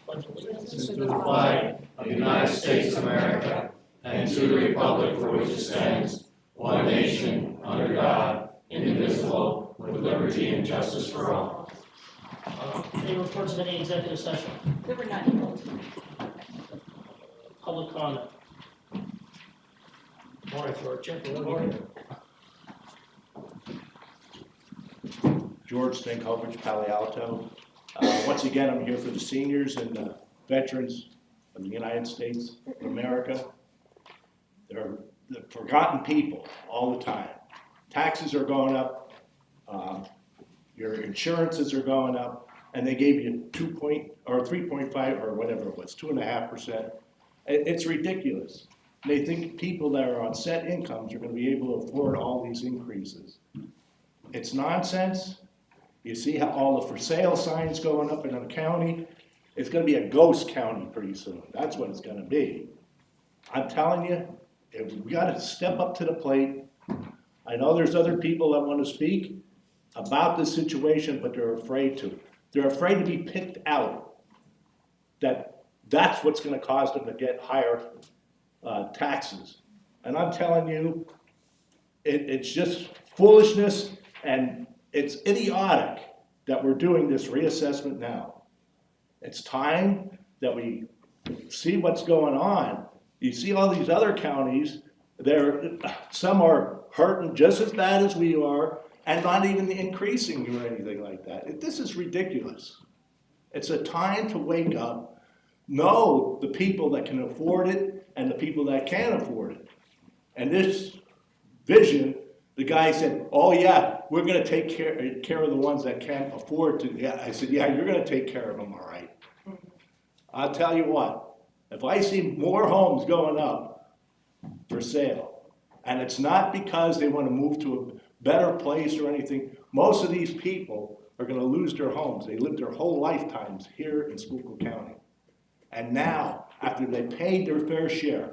pledge allegiance to the flag of the United States of America and to the republic for which it stands, one nation, under God, indivisible, with liberty and justice for all. Any reports of any executive session? There were none. Public comment? Morning, for Jeff. Morning. George Stankovich, Palo Alto. Once again, I'm here for the seniors and the veterans of the United States of America. They're the forgotten people all the time. Taxes are going up, your insurances are going up, and they gave you 3.5 or whatever it was, 2.5%. It's ridiculous. They think people that are on set incomes are going to be able to afford all these increases. It's nonsense. You see how all the for sale signs going up in the county? It's going to be a ghost county pretty soon. That's what it's going to be. I'm telling you, we got to step up to the plate. I know there's other people that want to speak about this situation, but they're afraid to. They're afraid to be picked out. That's what's going to cause them to get higher taxes. And I'm telling you, it's just foolishness, and it's idiotic that we're doing this reassessment now. It's time that we see what's going on. You see all these other counties, some are hurting just as bad as we are and not even increasing or anything like that. This is ridiculous. It's a time to wake up, know the people that can afford it and the people that can't afford it. And this vision, the guy said, oh yeah, we're gonna take care of the ones that can't afford to. Yeah, I said, yeah, you're gonna take care of them, all right. I'll tell you what, if I see more homes going up for sale, and it's not because they wanna move to a better place or anything, most of these people are gonna lose their homes. They lived their whole lifetimes here in Schuylkill County. And now, after they paid their fair share,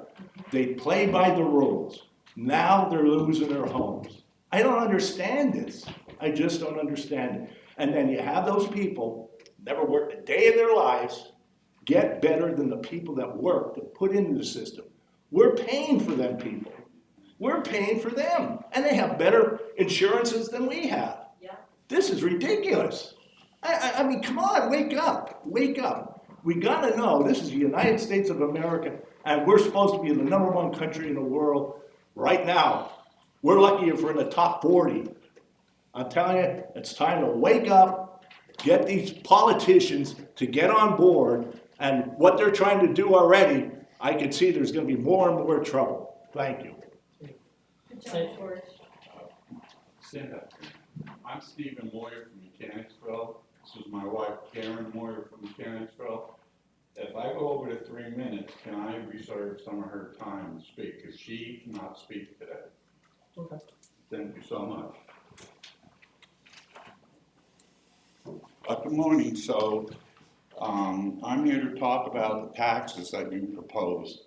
they play by the rules. Now they're losing their homes. I don't understand this. I just don't understand it. And then you have those people, never worked a day in their lives, get better than the people that work, that put into the system. We're paying for them people. We're paying for them. And they have better insurances than we have. Yeah. This is ridiculous. I mean, come on, wake up, wake up. We gotta know this is the United States of America, and we're supposed to be the #1 country in the world right now. We're lucky if we're in the top 40. I'm telling you, it's time to wake up, get these politicians to get on board, and what they're trying to do already, I can see there's gonna be more and more trouble. Thank you. Good job, George. Stand up. I'm Stephen Moyer from Mechanicsville. This is my wife, Karen Moyer from Mechanicsville. If I go over to 3 minutes, can I reserve some of her time to speak? Because she cannot speak today. Okay. Thank you so much. Good morning. So I'm here to talk about the taxes that you proposed.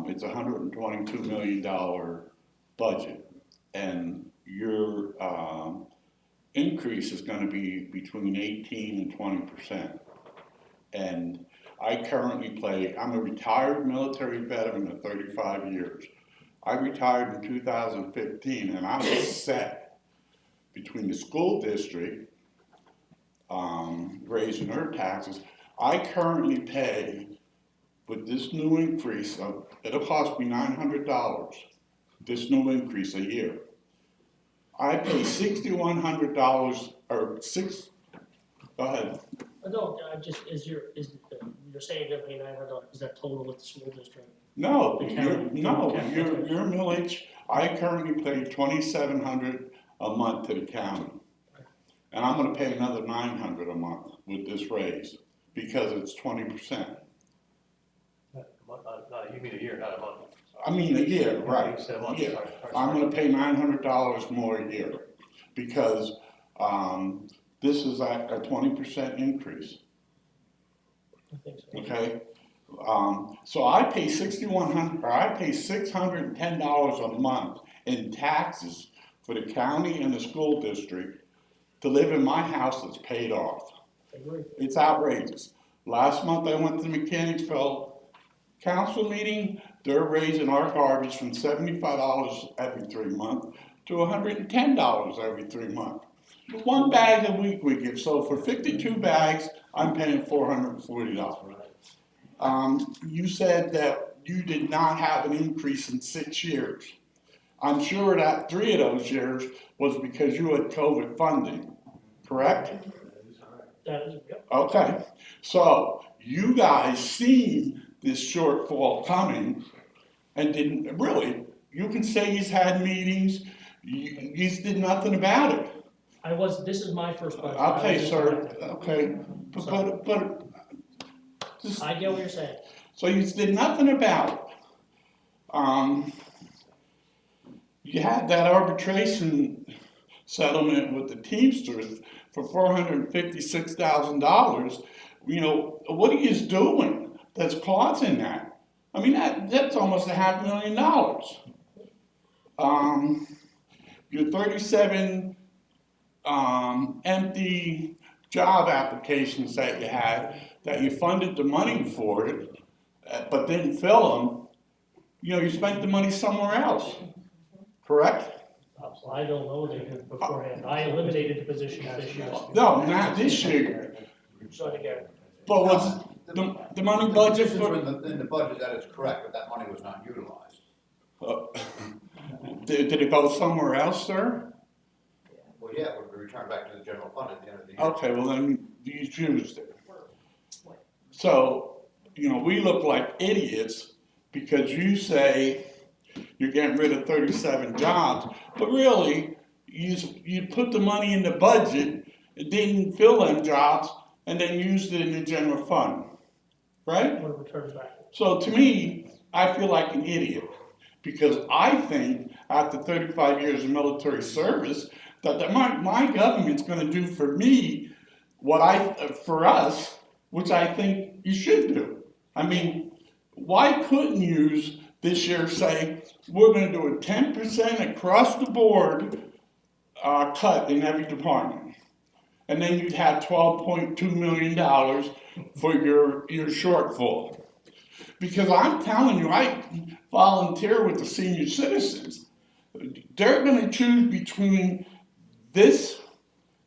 It's a $122 million budget, and your increase is going to be between 18 and 20%. And I currently I'm a retired military veteran of 35 years. I retired in 2015, and I was set between the school district raising their taxes. I currently pay, with this new increase, it'll cost me $900, this new increase a year. I pay $6,100 go ahead. No, you're saying you're paying $900, is that total with the school district? No, The your county. millage, I currently pay $2,700 a month to the county. And I'm gonna pay another $900 a month with this raise, because it's 20%. You mean a year, not a month. I mean a year, right? You said a month. Yeah. Sorry. I'm gonna pay $900 more a year, because this is a 20% increase, I think so. okay? So I pay $610 a month in taxes for the county and the school district to live in my house that's paid off. I agree. It's outrageous. Last month I went to the Mechanicsville council meeting, they're raising our garbage from $75 every 3 months to $110 every 3 months. One bag a week we give, so for 52 bags, I'm paying $440. You said that you did not have an increase in 6 years. I'm sure that 3 of those years was because you had COVID funding, correct? That is, yep. Okay, so you guys seen this shortfall coming and didn't, really, you can say he's had meetings, you did nothing about it. This is my first budget. Okay, I was sir, elected. okay, but, just, I get what you're saying. so you did nothing about it. You had that arbitration settlement with the Teamsters for $456,000. You know, what are you doing that's causing that? I mean, that's almost $500,000. Your 37 empty job applications that you had, that you funded the money for it, but didn't fill them, you know, you spent the money somewhere else, correct? So I don't know they did beforehand. I eliminated the position this year. No, not this year, So again, but was the money budget Positions were for, in the budget, that is correct, but that money was not utilized. did it go somewhere else, sir? Well, yeah, it would be returned back to the general fund at the end of the year. Okay, well then, you used it. So, you know, we look like idiots because you say you're getting rid of 37 jobs, but really, you put the money in the budget, it didn't fill them jobs, and then used it in the general fund, right? when it returns back. So to me, I feel like an idiot, because I think after 35 years of military service, that my government's gonna do for me for us, which I think you should do. I mean, why couldn't you this year say, we're gonna do a 10% across the board cut in every department? And then you'd have $12.2 million for your shortfall. Because I'm telling you, I volunteer with the senior citizens. They're gonna choose between this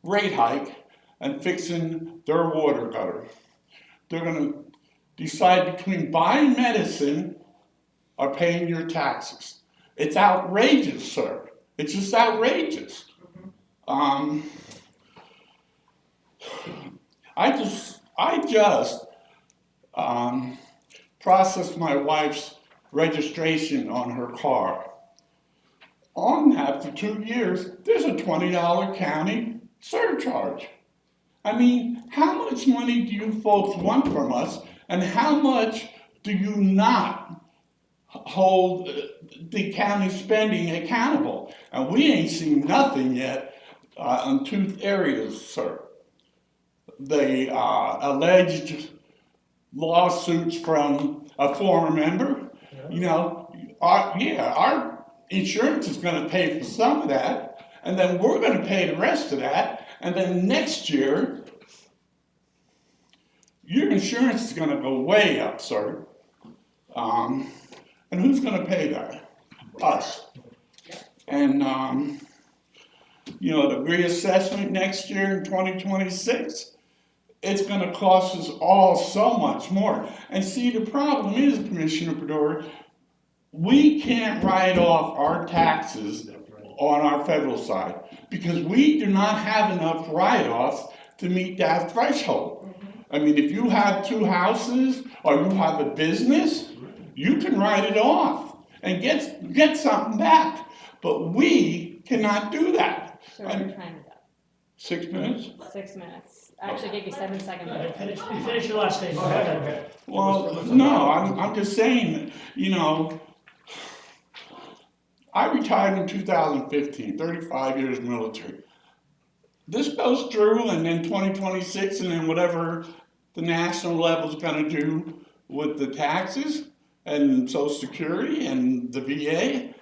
rate hike and fixing their water gutter. They're gonna decide between buying medicine or paying your taxes. It's outrageous, sir. It's just outrageous. I just processed my wife's registration on her car. On that, for 2 years, there's a $20 county surcharge. I mean, how much money do you folks want from us, and how much do you not hold the county spending accountable? And we ain't seen nothing yet on 2 areas, sir. The alleged lawsuits from a former member, you know, our insurance is gonna pay for some of that, and then we're gonna pay the rest of that, and then next year, your insurance is gonna go way up, sir. And who's gonna pay that? Us. And, you know, the reassessment next year in 2026, it's gonna cost us all so much more. And see, the problem is, Commissioner Bedore, we can't write off our taxes on our federal side because we do not have enough write-offs to meet that threshold. I mean, if you have 2 houses or you have a business, you can write it off and get something back. But we cannot do that. So your time is up. 6 minutes? 6 minutes. I actually gave you 7 seconds. Finish your last statement. Okay. Well, no, I'm just saying, you know, I retired in 2015, 35 years military. This goes through, and then 2026, and then whatever the national level's gonna do with the taxes and Social Security and the VA,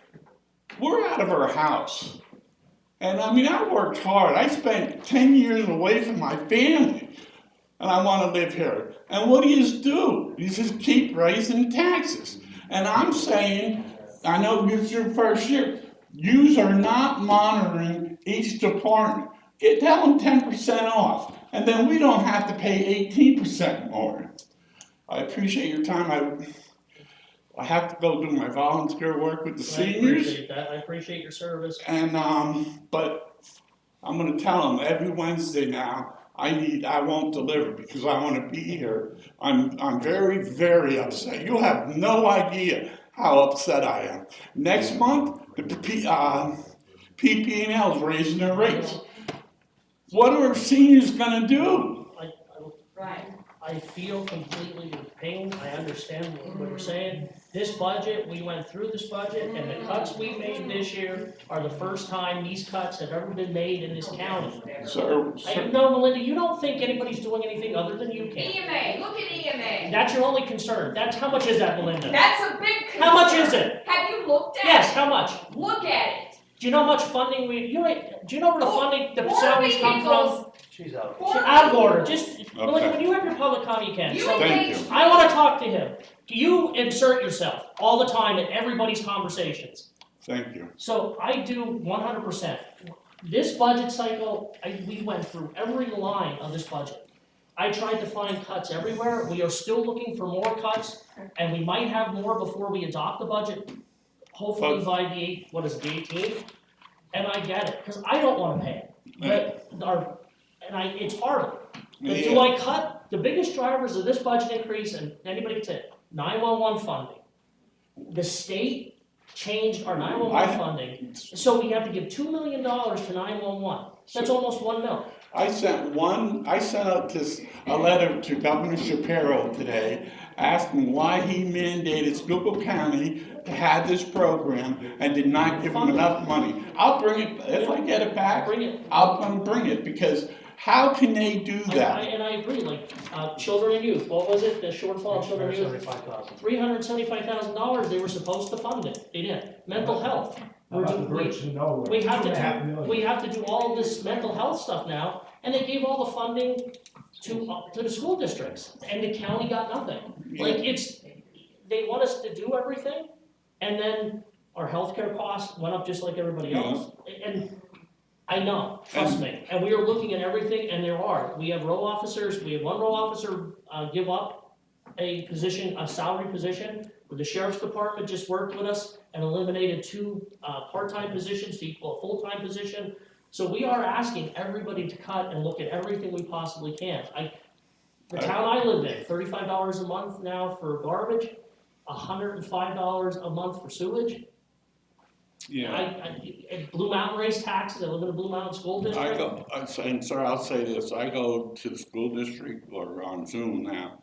we're out of our house. And I mean, I worked hard. I spent 10 years away from my family. and I wanna live here. And what do? You just keep raising taxes. And I'm saying, I know it's your first year, yous are not monitoring each department. Tell them 10% off, and then we don't have to pay 18% more. I appreciate your time. I have to go do my volunteer work with the I seniors. appreciate that, I appreciate your service. And, but I'm gonna tell them every Wednesday now, I won't deliver because I wanna be here. I'm very, very upset. You have no idea how upset I am. Next month, the PP&L is raising their rates. What are seniors gonna do? Right. I feel completely your pain, I understand what you're saying. This budget, we went through this budget, and the cuts we made this year are the first time these cuts have ever been made in this county. Sir, No, Melinda, you don't think anybody's doing anything other than you can. EMA, look at EMA. That's your only concern, how much is that, Melinda? That's a big concern. How much is it? Have you looked at it? Yes, how much? Look at it. Do you know how much funding do you know where the funding, the Four salaries come from? vehicles. She's out. Four Out of order, vehicles. just, Melinda, when you have your public comment, you can. You So, Thank you. engaged. I wanna talk to him. You insert yourself all the time in everybody's conversations. thank you. So I do 100%. This budget cycle, we went through every line of this budget. I tried to find cuts everywhere. We are still looking for more cuts, and we might have more before we adopt the budget. Hopefully by the 18th. And I get it, because I don't wanna pay it. But it's hard. But do I cut? The biggest drivers of this budget increase, and anybody can say it, 911 funding. The state changed our 911 funding, so we have to give $2 million to 911. That's almost $1 million. I sent out a letter to Governor Shapiro today, asking why he mandated Schuylkill County to have this program and did not give them enough money. I'll bring it, if I get it back, Bring it. I'll bring it, because how can they do that? And I agree, like, children and youth, what was it, the shortfall of children and youth? $375,000, they were supposed to fund it, they didn't. Mental health. We have to do all this mental health stuff now, and they gave all the funding to the school districts, and the county got nothing. Like, they want us to do everything, and then our healthcare costs went up just like everybody else. And I know, trust me, and we are looking at everything, and we have row officers, we had one row officer give up a position, a salary position. The sheriff's department just worked with us and eliminated 2 part-time positions to equal a full-time position. So we are asking everybody to cut and look at everything we possibly can. The town I live in, $35 a month now for garbage, $105 a month for sewage. Blue Mountain raised taxes, I live in a Blue Mountain school district. And sir, I'll say this, I go to the school district, or on Zoom now,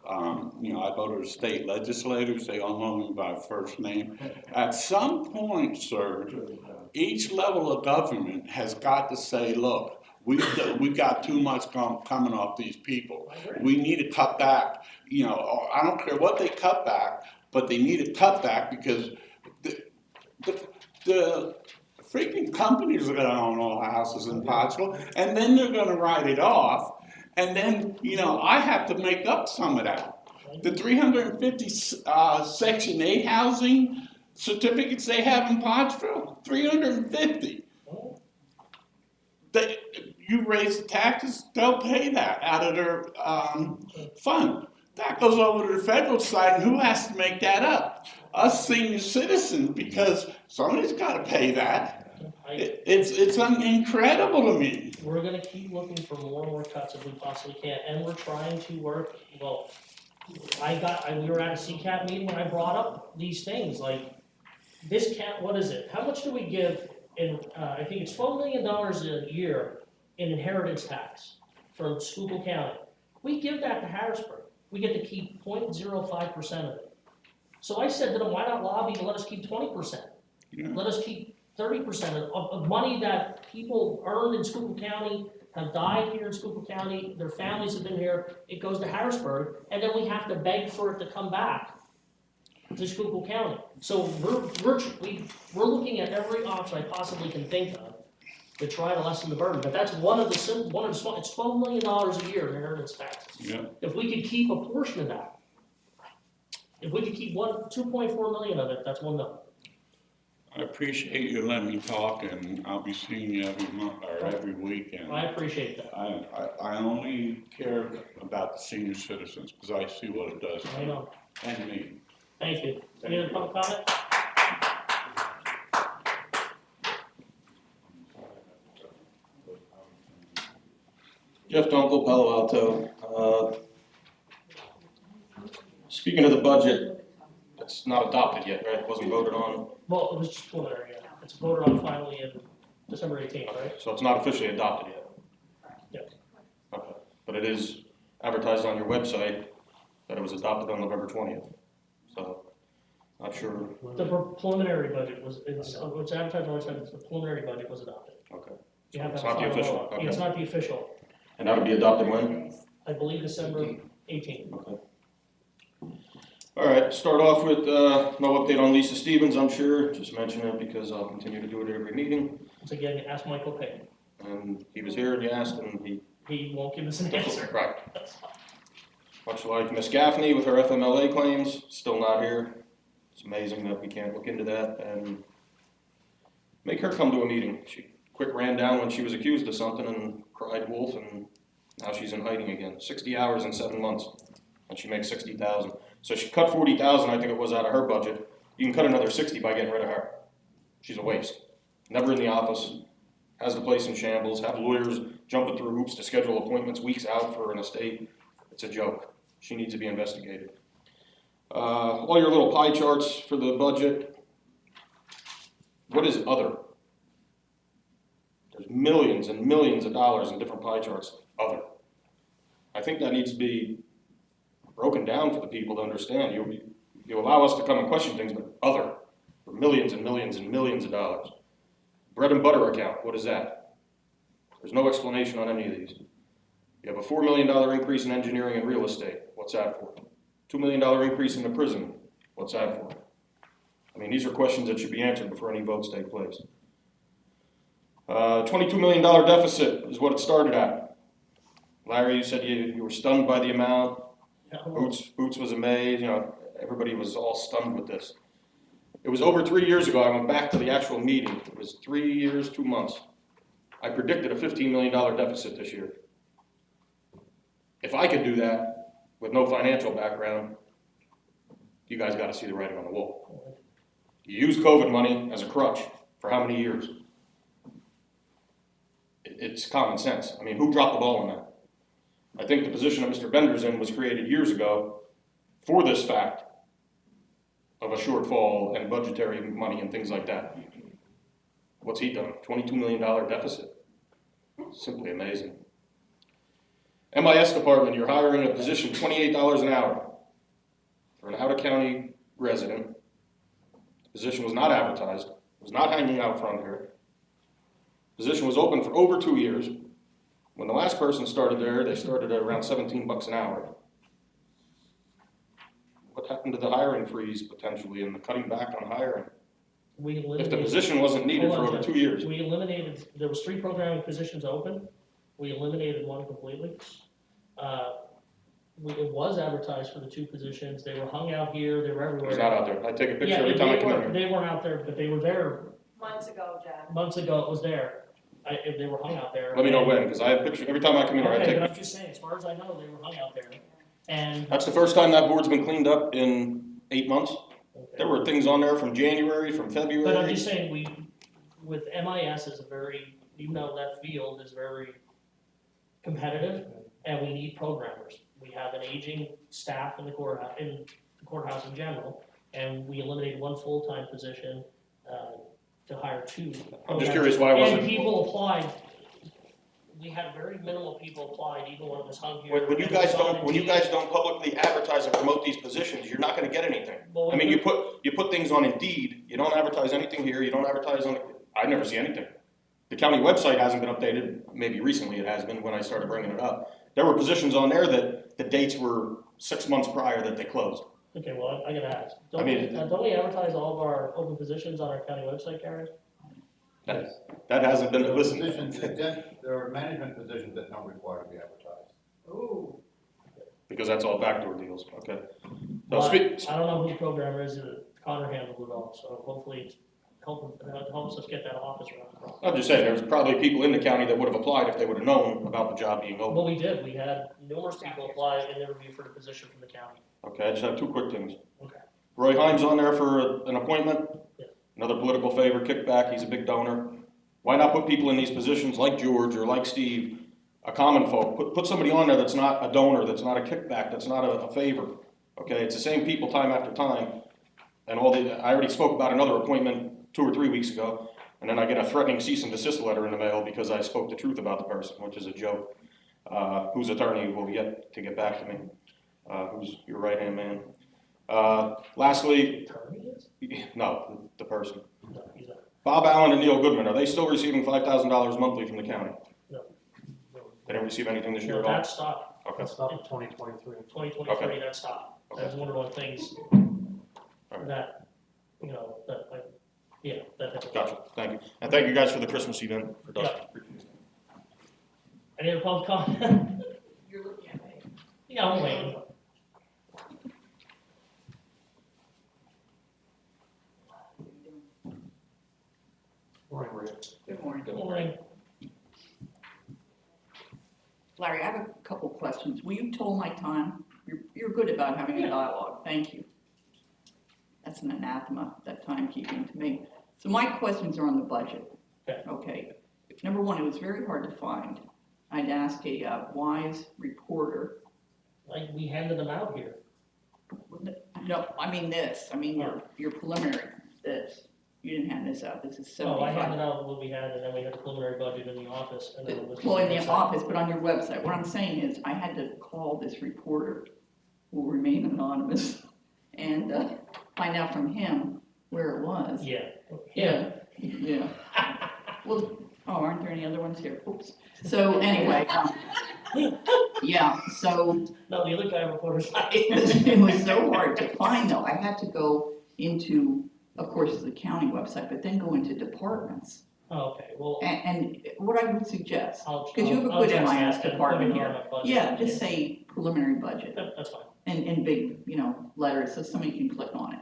I go to the state legislators, they all know me by first name. At some point, sir, each level of government has got to say, look, we got too much coming off these people. We need to cut back, I don't care what they cut back, but they need to cut back because the freaking companies are gonna own all houses in Pottsville, and then they're gonna write it off, and then, I have to make up some of that. The 350 Section 8 housing certificates they have in Pottsville, 350. You raise the taxes, they'll pay that out of their fund. That goes over to the federal side, and who has to make that up? Us senior citizens, because somebody's gotta pay that. It's incredible to me. We're gonna keep looking for more and more cuts if we possibly can, and we're trying to work, we were at a CCAP meeting when I brought up these things, like, what is it? How much do we give in, I think it's $12 million a year in inheritance tax from Schuylkill County? We give that to Harrisburg. We get to keep 0.05% of it. So I said to them, why not lobby to let us keep 20%? Yeah. Let us keep 30% of money that people earned in Schuylkill County, have died here in Schuylkill County, their families have been here, it goes to Harrisburg, and then we have to beg for it to come back to Schuylkill County. So we're looking at every option I possibly can think of to try to lessen the burden, but that's one of the small, it's $12 million a year in inheritance taxes. Yeah. If we could keep a portion of that, if we could keep 2.4 million of it, that's $1 million. I appreciate you letting me talk, and I'll be seeing you every month or every weekend. I appreciate that. I only care about the senior citizens because I see what it does I know. and me. Thank you. Any other public comment? Jeff Dunkel, Palo Alto. Speaking of the budget, it's not adopted yet, right? It wasn't voted on, Well, it was just preliminary, yeah. It's voted on finally in December 18th, right? so it's not officially adopted yet? Yeah. Okay, but it is advertised on your website that it was adopted on November 20th, so not sure. The preliminary budget was, it's advertised on the website, the preliminary budget was adopted. Okay. You have to It's have a not the final official, vote. okay. It's not the official. And that'll be adopted when? I believe December 18th. Okay. All right, start off with no update on Lisa Stevens, I'm sure. Just mention it because I'll continue to do it at every meeting. Once again, ask Michael Payne. And he was here and you asked and He won't give us an answer. Right. Much like Miss Gaffney with her FMLA claims, still not here. It's amazing that we can't look into that and make her come to a meeting. She quick ran down when she was accused of something and cried wolf, and now she's in hiding again. 60 hours in 7 months, and she makes 60,000. So she cut 40,000, I think it was, out of her budget. You can cut another 60 by getting rid of her. She's a waste. Never in the office, has the place in shambles, have lawyers jumping through hoops to schedule appointments weeks out for an estate. It's a joke. She needs to be investigated. All your little pie charts for the budget. What is other? There's millions and millions of dollars in different pie charts. Other. I think that needs to be broken down for the people to understand. You allow us to come and question things, but other, for millions and millions and millions of dollars. Bread and butter account, what is that? There's no explanation on any of these. You have a $4 million increase in engineering and real estate. What's that for? $2 million increase in the prison. What's that for? I mean, these are questions that should be answered before any votes take place. $22 million deficit is what it started at. Larry, you said you were stunned by the amount. Boots was amazed. Everybody was all stunned with this. It was over 3 years ago. I went back to the actual meeting. It was 3 years, 2 months. I predicted a $15 million deficit this year. If I could do that with no financial background, you guys got to see the writing on the wall. You use COVID money as a crutch for how many years? It's common sense. I mean, who dropped the ball on that? I think the position that Mr. Bender's in was created years ago for this fact of a shortfall and budgetary money and things like that. What's he done? $22 million deficit. Simply amazing. MIS department, you're hiring a position $28 an hour for an out-of-county resident. The position was not advertised, was not hanging out front here. The position was open for over 2 years. When the last person started there, they started at around $17 an hour. What happened to the hiring freeze potentially and the cutting back on hiring? If the position wasn't needed for over 2 years. We eliminated, there was 3 programming positions open. We eliminated one completely. It was advertised for the 2 positions. They were hung out here, they were everywhere. It was not out there. I take a picture every Yeah, time I come in here. they weren't out there, but they were there. Months ago, Jeff. Months ago, it was there. If they were hung out there. Let me know when, because I have pictures, every time I come in here, I Okay, take but I'm pictures. just saying, as far as I know, they were hung out there. And. That's the first time that board's been cleaned up in 8 months. Okay. There were things on there from January, from February. But I'm just saying, with MIS is a very, that field is very competitive, and we need programmers. We have an aging staff in the courthouse in general, and we eliminated 1 full-time position, to hire 2. I'm just curious why it wasn't. And people applied. We had very minimal people applied, even when it was hung here. When you guys don't publicly advertise and promote these positions, you're not gonna get anything. Well, I mean, you put things on Indeed, you don't advertise anything here, you don't advertise on, I never see anything. The county website hasn't been updated, maybe recently it has been when I started bringing it up. There were positions on there that the dates were 6 months prior that they closed. Okay, well, I gotta ask. I mean- Don't we advertise all of our open positions on our county website, Karen? That hasn't been, There are listen. positions there are management positions that don't require to be advertised. Ooh. Because that's all backdoor deals, okay. So But speak, I don't know who the programmer is, Connor handled it all, so hopefully helps us get that office around. I'm just saying, there's probably people in the county that would have applied if they would have known about the job being open. Well, we did, we had numerous people apply and interview for the position from the county. Okay, I just have two quick things. Okay. Roy Himes on there for an appointment? Yeah. Another political favor, kickback, he's a big donor. Why not put people in these positions like George or like Steve, a common folk? Put somebody on there that's not a donor, that's not a kickback, that's not a favor. Okay, it's the same people time after time. And I already spoke about another appointment 2 or 3 weeks ago, and then I get a threatening cease and desist letter in the mail because I spoke the truth about the person, which is a joke. Whose attorney will yet to get back to me, who's your right-hand man. Lastly, Attorney is? no, the person. No, he's not. Bob Allen and Neil Goodman, are they still receiving $5,000 monthly from the county? No. They didn't receive anything this year No, at all? that stopped, Okay, Stop in 2023. 2023, that stopped. That's one of those things Alright. that, you know, that, like, yeah, that. gotcha, thank you. And thank you guys for the Christmas event for Dustin. Any other public comment? You're looking at me. Yeah, I'm waiting. Morning, Maria. Good morning. Good morning. Larry, I have a couple questions. Will you toll my time? You're good about having a dialogue. Thank you. That's an anathema, that timekeeping to me. So my questions are on the budget. Okay. Okay. Number one, it was very hard to find. I'd ask a wise reporter. Like, we handed them out here. No, I mean this. I mean your preliminary, this. You didn't hand this out. This is Oh, I 75. handed out what we had, and then we had the preliminary budget in the office, and then it was. Well, in the office, but on your website. What I'm saying is, I had to call this reporter, who will remain anonymous, and find out from him where it was. Yeah. Yeah. Well, oh, aren't there any other ones here? Oops. So anyway, yeah, so No, the other guy reporters. it was so hard to find though. I had to go into, of course, the county website, but then go into departments. Oh, okay, well, And what I would suggest, I'll. because you have a I'll good just MIS ask and department put it on here. my budget. Yeah, just say preliminary budget That's fine. in big, letters so somebody can click on it.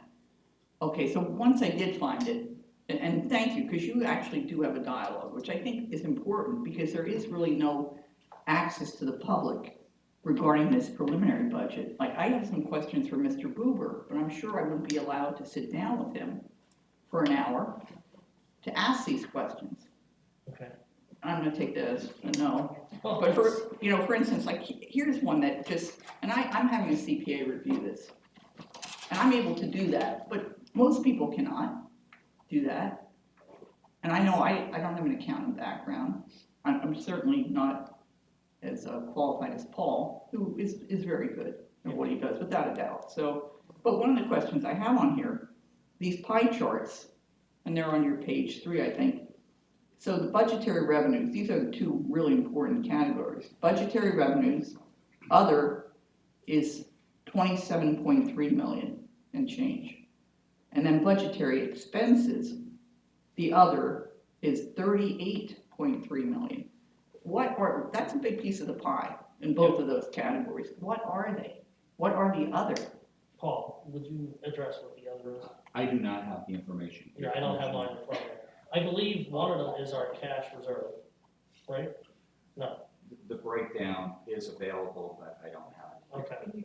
Okay, so once I did find it, and thank you, because you actually do have a dialogue, which I think is important because there is really no access to the public regarding this preliminary budget. Like, I have some questions for Mr. Buber, but I'm sure I wouldn't be allowed to sit down with him for an hour to ask these questions. Okay. I'm gonna take that as a no. Well, But for instance, like, here's one that just, and I'm having a CPA review this. And I'm able to do that, but most people cannot do that. And I know I don't have an accounting background. I'm certainly not as qualified as Paul, who is very good at what he does, without a doubt. So, but one of the questions I have on here, these pie charts, and they're on your page 3, I think. So the budgetary revenues, these are the two really important categories. Budgetary revenues, other is 27.3 million and change. And then budgetary expenses, the other is 38.3 million. That's a big piece of the pie in both of those categories. What are they? What are the other? Paul, would you address what the other is? I do not have the information. Yeah, I don't have mine in front of me. I believe one of them is our cash reserve, right? No, The breakdown is available, but I don't have it. okay.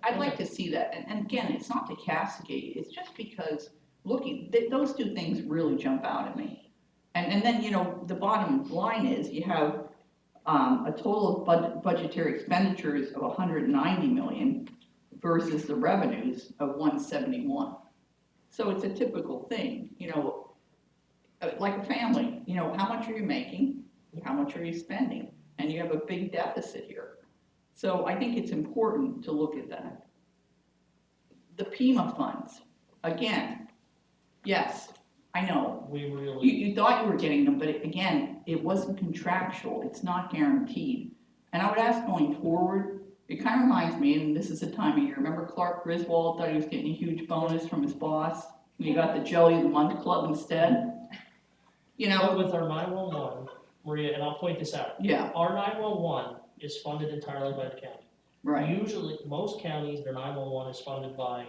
I'd like to see that. And again, it's not to castigate, it's just because those two things really jump out at me. And then, the bottom line is you have a total of budgetary expenditures of 190 million versus the revenues of 171. So it's a typical thing, like a family, how much are you making? How much are you spending? And you have a big deficit here. So I think it's important to look at that. The PEMA funds, again, yes, I know. We really. You thought you were getting them, but again, it wasn't contractual, it's not guaranteed. And I would ask going forward, it kind of reminds me, and this is the time of year, remember Clark Griswold thought he was getting a huge bonus from his boss? And he got the Jelly of the Month Club instead? you But know, with our 911, Maria, and I'll point this out, yeah, our 911 is funded entirely by the county. right, Usually, most counties, their 911 is funded by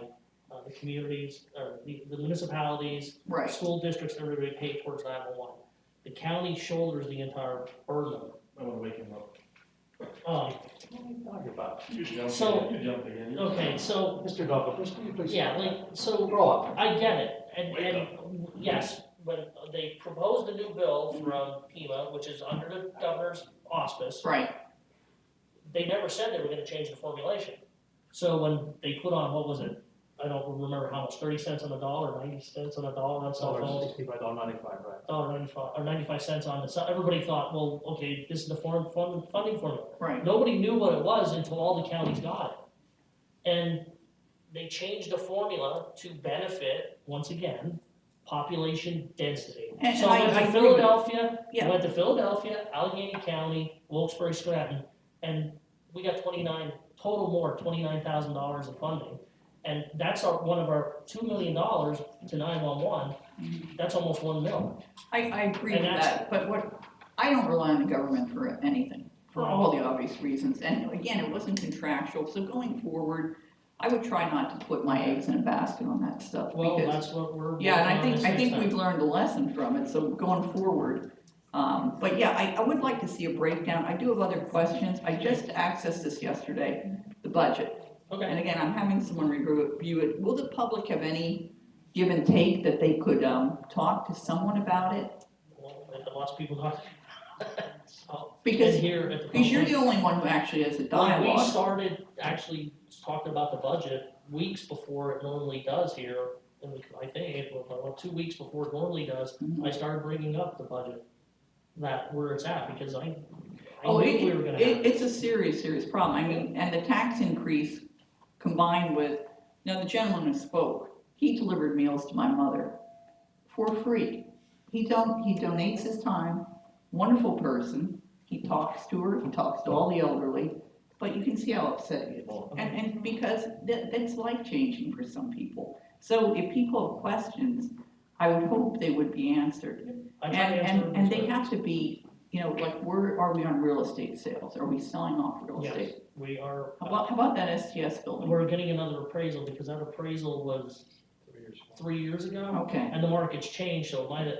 the communities, or the municipalities, right. school districts, everybody pay towards 911. The county shoulders the entire burden of it. I wanna wake him up. Um, What are you talking about? You're jumping So- in, you're jumping in. okay, so, Mr. Douglas, can you please? yeah, like, so, Grow up. I get it, and, Wake and, yes, when they proposed a new bill from PEMA, which is under the governor's auspice, Right, they never said they were gonna change the formulation. So when they put on, what was it, I don't remember how much, 30 cents on the dollar, 90 cents on the dollar on cell phones? $65.95, right? $1.95, or 95 cents on the, so everybody thought, well, okay, this is the funding formula. right. Nobody knew what it was until all the counties got it. And they changed the formula to benefit, once again, population density. And So I I went to agree with it. Philadelphia, Yeah. I went to Philadelphia, Allegheny County, Wilkes-Barre, Scranton, and we got $29,000 in funding. And that's one of our $2 million to 911, that's almost 1 mil. I agree And with that's- that, but I don't rely on the government for anything, for all the obvious reasons. And again, it wasn't contractual, so going forward, I would try not to put my eggs in a basket on that stuff. Well, because that's what we're. yeah, and working on I this think next we've time. learned a lesson from it, so going forward. But yeah, I would like to see a breakdown. I do have other questions. I just accessed this yesterday, the budget. Okay. And again, I'm having someone review it. Will the public have any give and take that they could, talk to someone about it? Well, lots of people talk. So, Because, and here at the. because you're the only one who actually has a Well, dialogue. we started actually talking about the budget weeks before it normally does here, and I think, about 2 weeks before it normally does, Mhm. I started bringing up the budget, where it's at, because I Oh, knew we were gonna have it. it's a serious, serious problem. I mean, and the tax increase combined with, the gentleman who spoke, he delivered meals to my mother for free. He donates his time, wonderful person. He talks to her, he talks to all the elderly, but you can see how upset he is. And because that's life-changing for some people. So if people have questions, I would hope they would be answered. I try to answer And they those have to be, like, where are we on real estate sales? Are we selling off real questions. estate? Yes, we are, How about that STS building? we're getting another appraisal, because that appraisal was 3 years ago. Okay, And the market's changed, so it might have,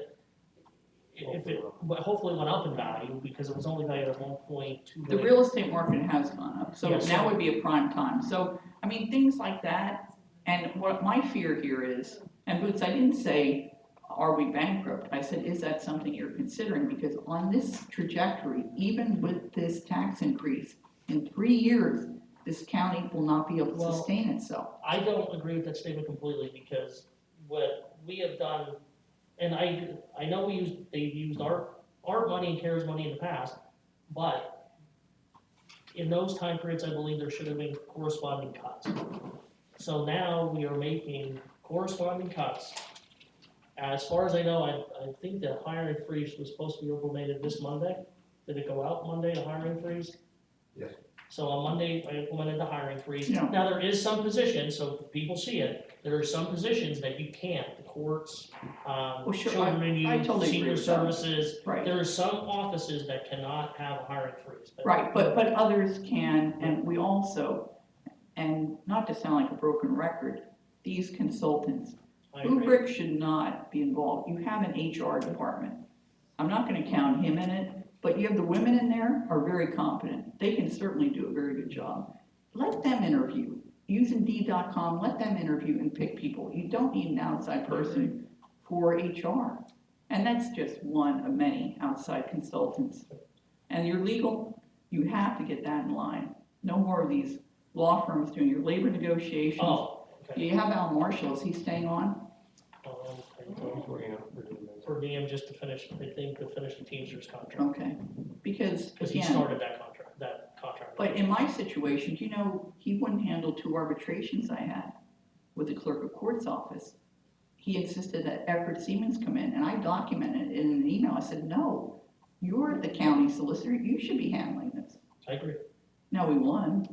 if it, but hopefully went up in value, because it was only valued at 1.2 the million. real estate market has gone up, so Yes. now would be a prime time. So, I mean, things like that. And what my fear here is, and Boots, I didn't say, are we bankrupt? I said, is that something you're considering? Because on this trajectory, even with this tax increase, in 3 years, this county will not be able to Well, sustain itself. I don't agree with that statement completely, because what we have done, and I know they've used our money and CARES money in the past, but in those time periods, I believe there should have been corresponding cuts. So now we are making corresponding cuts. As far as I know, I think the hiring freeze was supposed to be implemented this Monday. Did it go out Monday, the hiring freeze? Yes. So on Monday, I implemented the hiring freeze. Yeah. Now, there is some positions, so people see it, there are some positions that you can't, the courts, Well, sure, children and I youth, totally agree senior with that. services. Right. There are some offices that cannot have a hiring freeze. Right, but others can, and we also, and not to sound like a broken record, these consultants, I agree. Rubric should not be involved. You have an HR department. I'm not gonna count him in it, but you have the women in there are very competent. They can certainly do a very good job. Let them interview. Use Indeed.com, let them interview and pick people. You don't need an outside person for HR. And that's just one of many outside consultants. And your legal, you have to get that in line. No more of these law firms doing your labor negotiations. Oh, Do okay. you have Al Marshall? Is he staying on? For DM just to finish, I think to finish the Teamsters contract, Okay, because because he again, started that contract. but in my situation, he wouldn't handle 2 arbitrations I had with the clerk of court's office. He insisted that Everett Siemens come in, and I documented it in an email. I said, no, you're the county solicitor, you should be handling this. I agree. No, we won.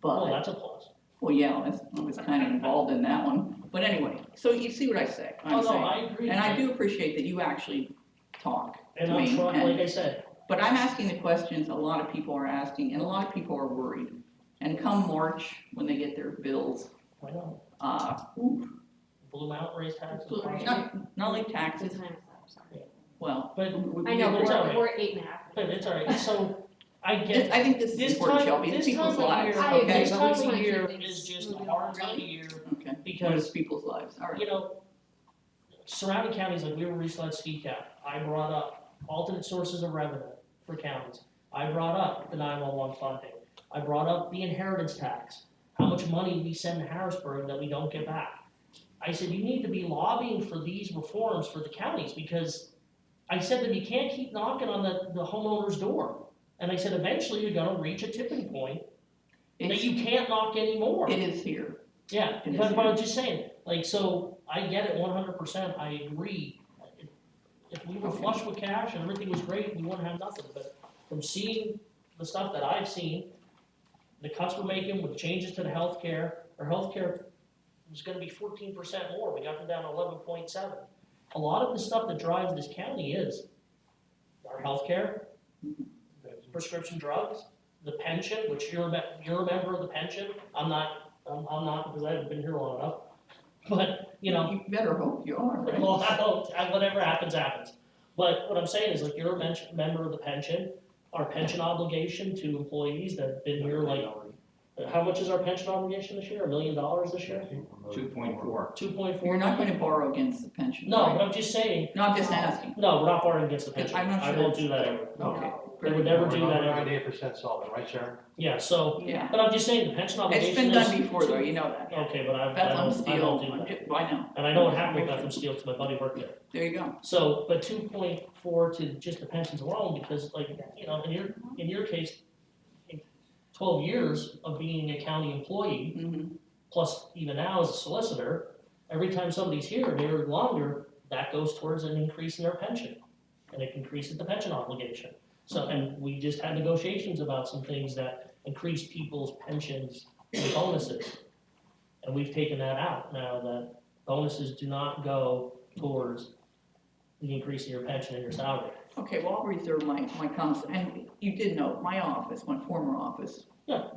Well, But, that's a plus. Well, yeah, I was kind of involved in that one, but anyway, so you see what Oh, I'm no, saying? I agree. And I do appreciate that you actually talk And to I'm me, trying, and- like I said, but I'm asking the questions a lot of people are asking, and a lot of people are worried. And come March, when they get their bills, I know, oof, Blue Mountain raised taxes. not only What taxes, time is that? Sorry. well. But- I know, but It's all right. we're 8.5. But it's all right, so I get. I think this is important, Shelby, it's people's lives, I agree. okay? This but we time just of wanna keep year things is just a moving hard on. time of Really? year, Okay, what is because, people's lives, all right. you know, surrounding counties, like we were recently at Ski Cap, I brought up alternate sources of revenue for counties. I brought up the 911 funding. I brought up the inheritance tax, how much money we send to Harrisburg that we don't get back. I said, you need to be lobbying for these reforms for the counties, because I said that you can't keep knocking on the homeowner's door. And I said, eventually you're gonna reach a tipping point that It's- you can't knock anymore. It is here. Yeah, It is but here. I'm just saying, like, so I get it 100%, I agree. If we were flush with cash and everything was great, we wouldn't have nothing, but from seeing the stuff that I've seen, the cuts we're making with changes to the healthcare, our healthcare was gonna be 14% more, we got them down to 11.7. A lot of the stuff that drives this county is our healthcare, prescription drugs, the pension, which you're a member of the pension, I'm not because I haven't been here long enough. But, you know, You better hope you are, right? well, whatever happens, happens. But what I'm saying is, like, you're a member of the pension, our pension obligation to employees that have been here, like, how much is our pension obligation this year? $1 million this year? 2.4. 2.4? You're not gonna borrow against the pension, No, right? but I'm just saying, No, I'm just asking. no, we're not borrowing against the pension. I'm not I sure won't it's- do that ever. Okay. They would never do that ever. 98% solvent, right, Sharon? Yeah, so, Yeah. but I'm just saying, the pension obligation It's is. been done before though, you know that. Okay, but I Bethlehem don't Steel, do that. I know, And I know what happened with Bethlehem Steel, because my buddy worked there. there you go. So, but 2.4 to just the pensions alone, because like, you know, in your case, in 12 years of being a county employee, Mhm. plus even now as a solicitor, every time somebody's here and they're longer, that goes towards an increase in their pension. And it increases the pension obligation. So, and we just had negotiations about some things that increase people's pensions and bonuses. And we've taken that out now, that bonuses do not go towards the increase in your pension and your salary. Okay, well, I'll reserve my comments, and you did know, my office, my former office. Yeah.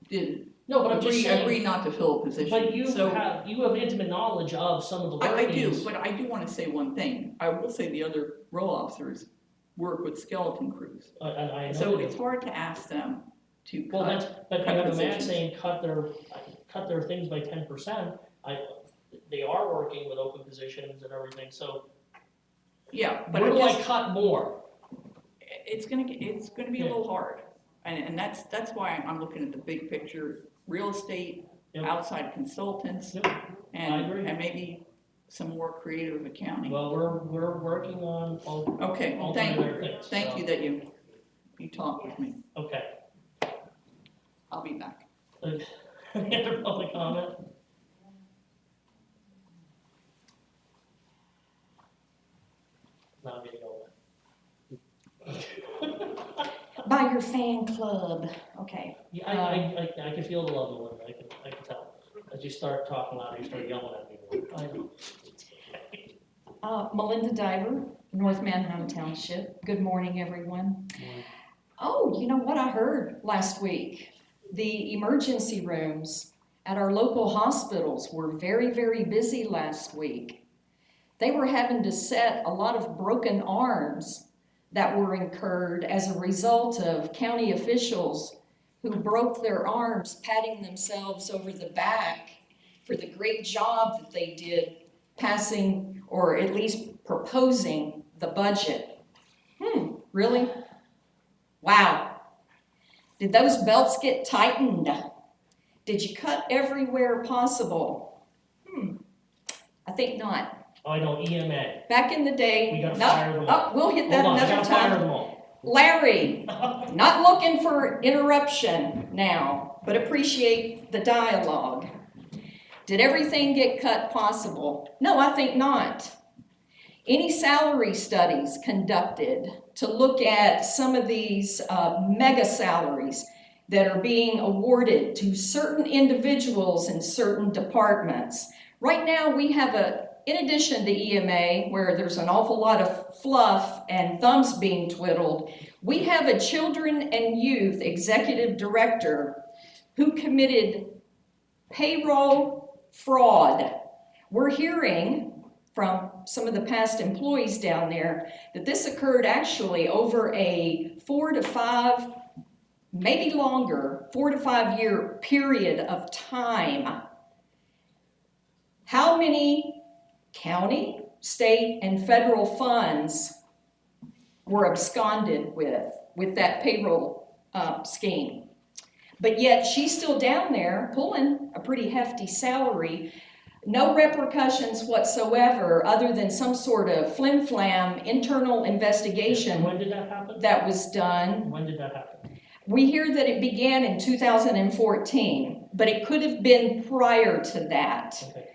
Did No, but I'm just saying. agree not to fill a position, But you so. have intimate knowledge of some of the I do, workings. but I do wanna say one thing, I will say the other row officers work with skeleton crews. And I know So they it's do. hard to ask them to Well, cut, but you cut have a man positions. saying cut their things by 10%. They are working with open positions and everything, so Yeah, but where I do I guess cut more? it's gonna be a little hard. And that's why I'm looking at the big picture, real estate, Yep. outside consultants, Yep, I agree. and maybe some more creative accounting. Well, we're working on Okay, well, alternative things. thank so, you that you talked with me. Okay. I'll be back. Any other public comment? Now I'm getting old. By your fan club, okay. Yeah, I can feel the love in it, I can tell. As you start talking loud, you start yelling at me. I know. Melinda Diver, North Manheim Township. Good morning, everyone. Oh, you know what I heard last week? The emergency rooms at our local hospitals were very, very busy last week. They were having to set a lot of broken arms that were incurred as a result of county officials who broke their arms patting themselves over the back for the great job that they did passing or at least proposing the budget. Really? Wow. Did those belts get tightened? Did you cut everywhere possible? I think not. Oh, I know, EMA. Back in the day, We gotta fire them all. we'll hit that Hold on, I another gotta fire time. them all. Larry, not looking for interruption now, but appreciate the dialogue. Did everything get cut possible? No, I think not. Any salary studies conducted to look at some of these mega salaries? that are being awarded to certain individuals in certain departments. Right now, we have in addition to EMA, where there's an awful lot of fluff and thumbs being twiddled, we have a children and youth executive director who committed payroll fraud. We're hearing from some of the past employees down there that this occurred actually over a 4 to 5, maybe longer, 4 to 5 year period of time. How many county, state, and federal funds were absconded with that payroll scheme? But yet she's still down there pulling a pretty hefty salary. No repercussions whatsoever other than some sort of flim-flam internal investigation. When did that happen? That was done. When did that happen? We hear that it began in 2014, but it could have been prior to that. Okay.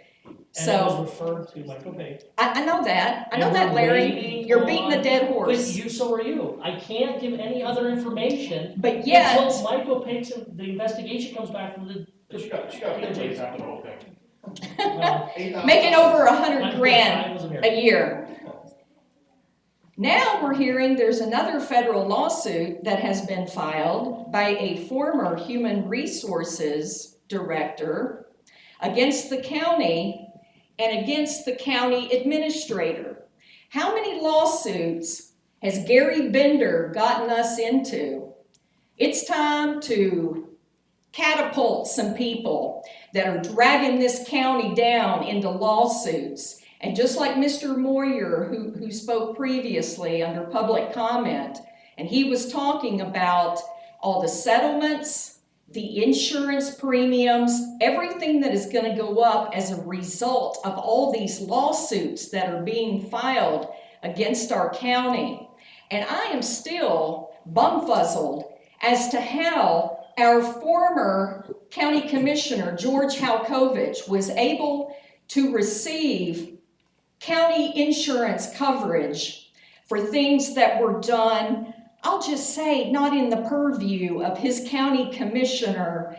So And it was referred to Michael Page. I know that. I know And that, we're Larry. waiting You're beating a dead But horse. so are you. I can't give any other information But yet, until Michael Page, the investigation comes back from the. She got paid half the whole thing. Well, making over $100 I grand wasn't here. a year. Now we're hearing there's another federal lawsuit that has been filed by a former human resources director against the county and against the county administrator. How many lawsuits has Gary Bender gotten us into? It's time to catapult some people that are dragging this county down into lawsuits. And just like Mr. Moyer, who spoke previously under public comment, and he was talking about all the settlements, the insurance premiums, everything that is going to go up as a result of all these lawsuits that are being filed against our county. And I am still bumfuzzled as to how our former county commissioner, George Halkovich, was able to receive county insurance coverage for things that were done, I'll just say, not in the purview of his county commissioner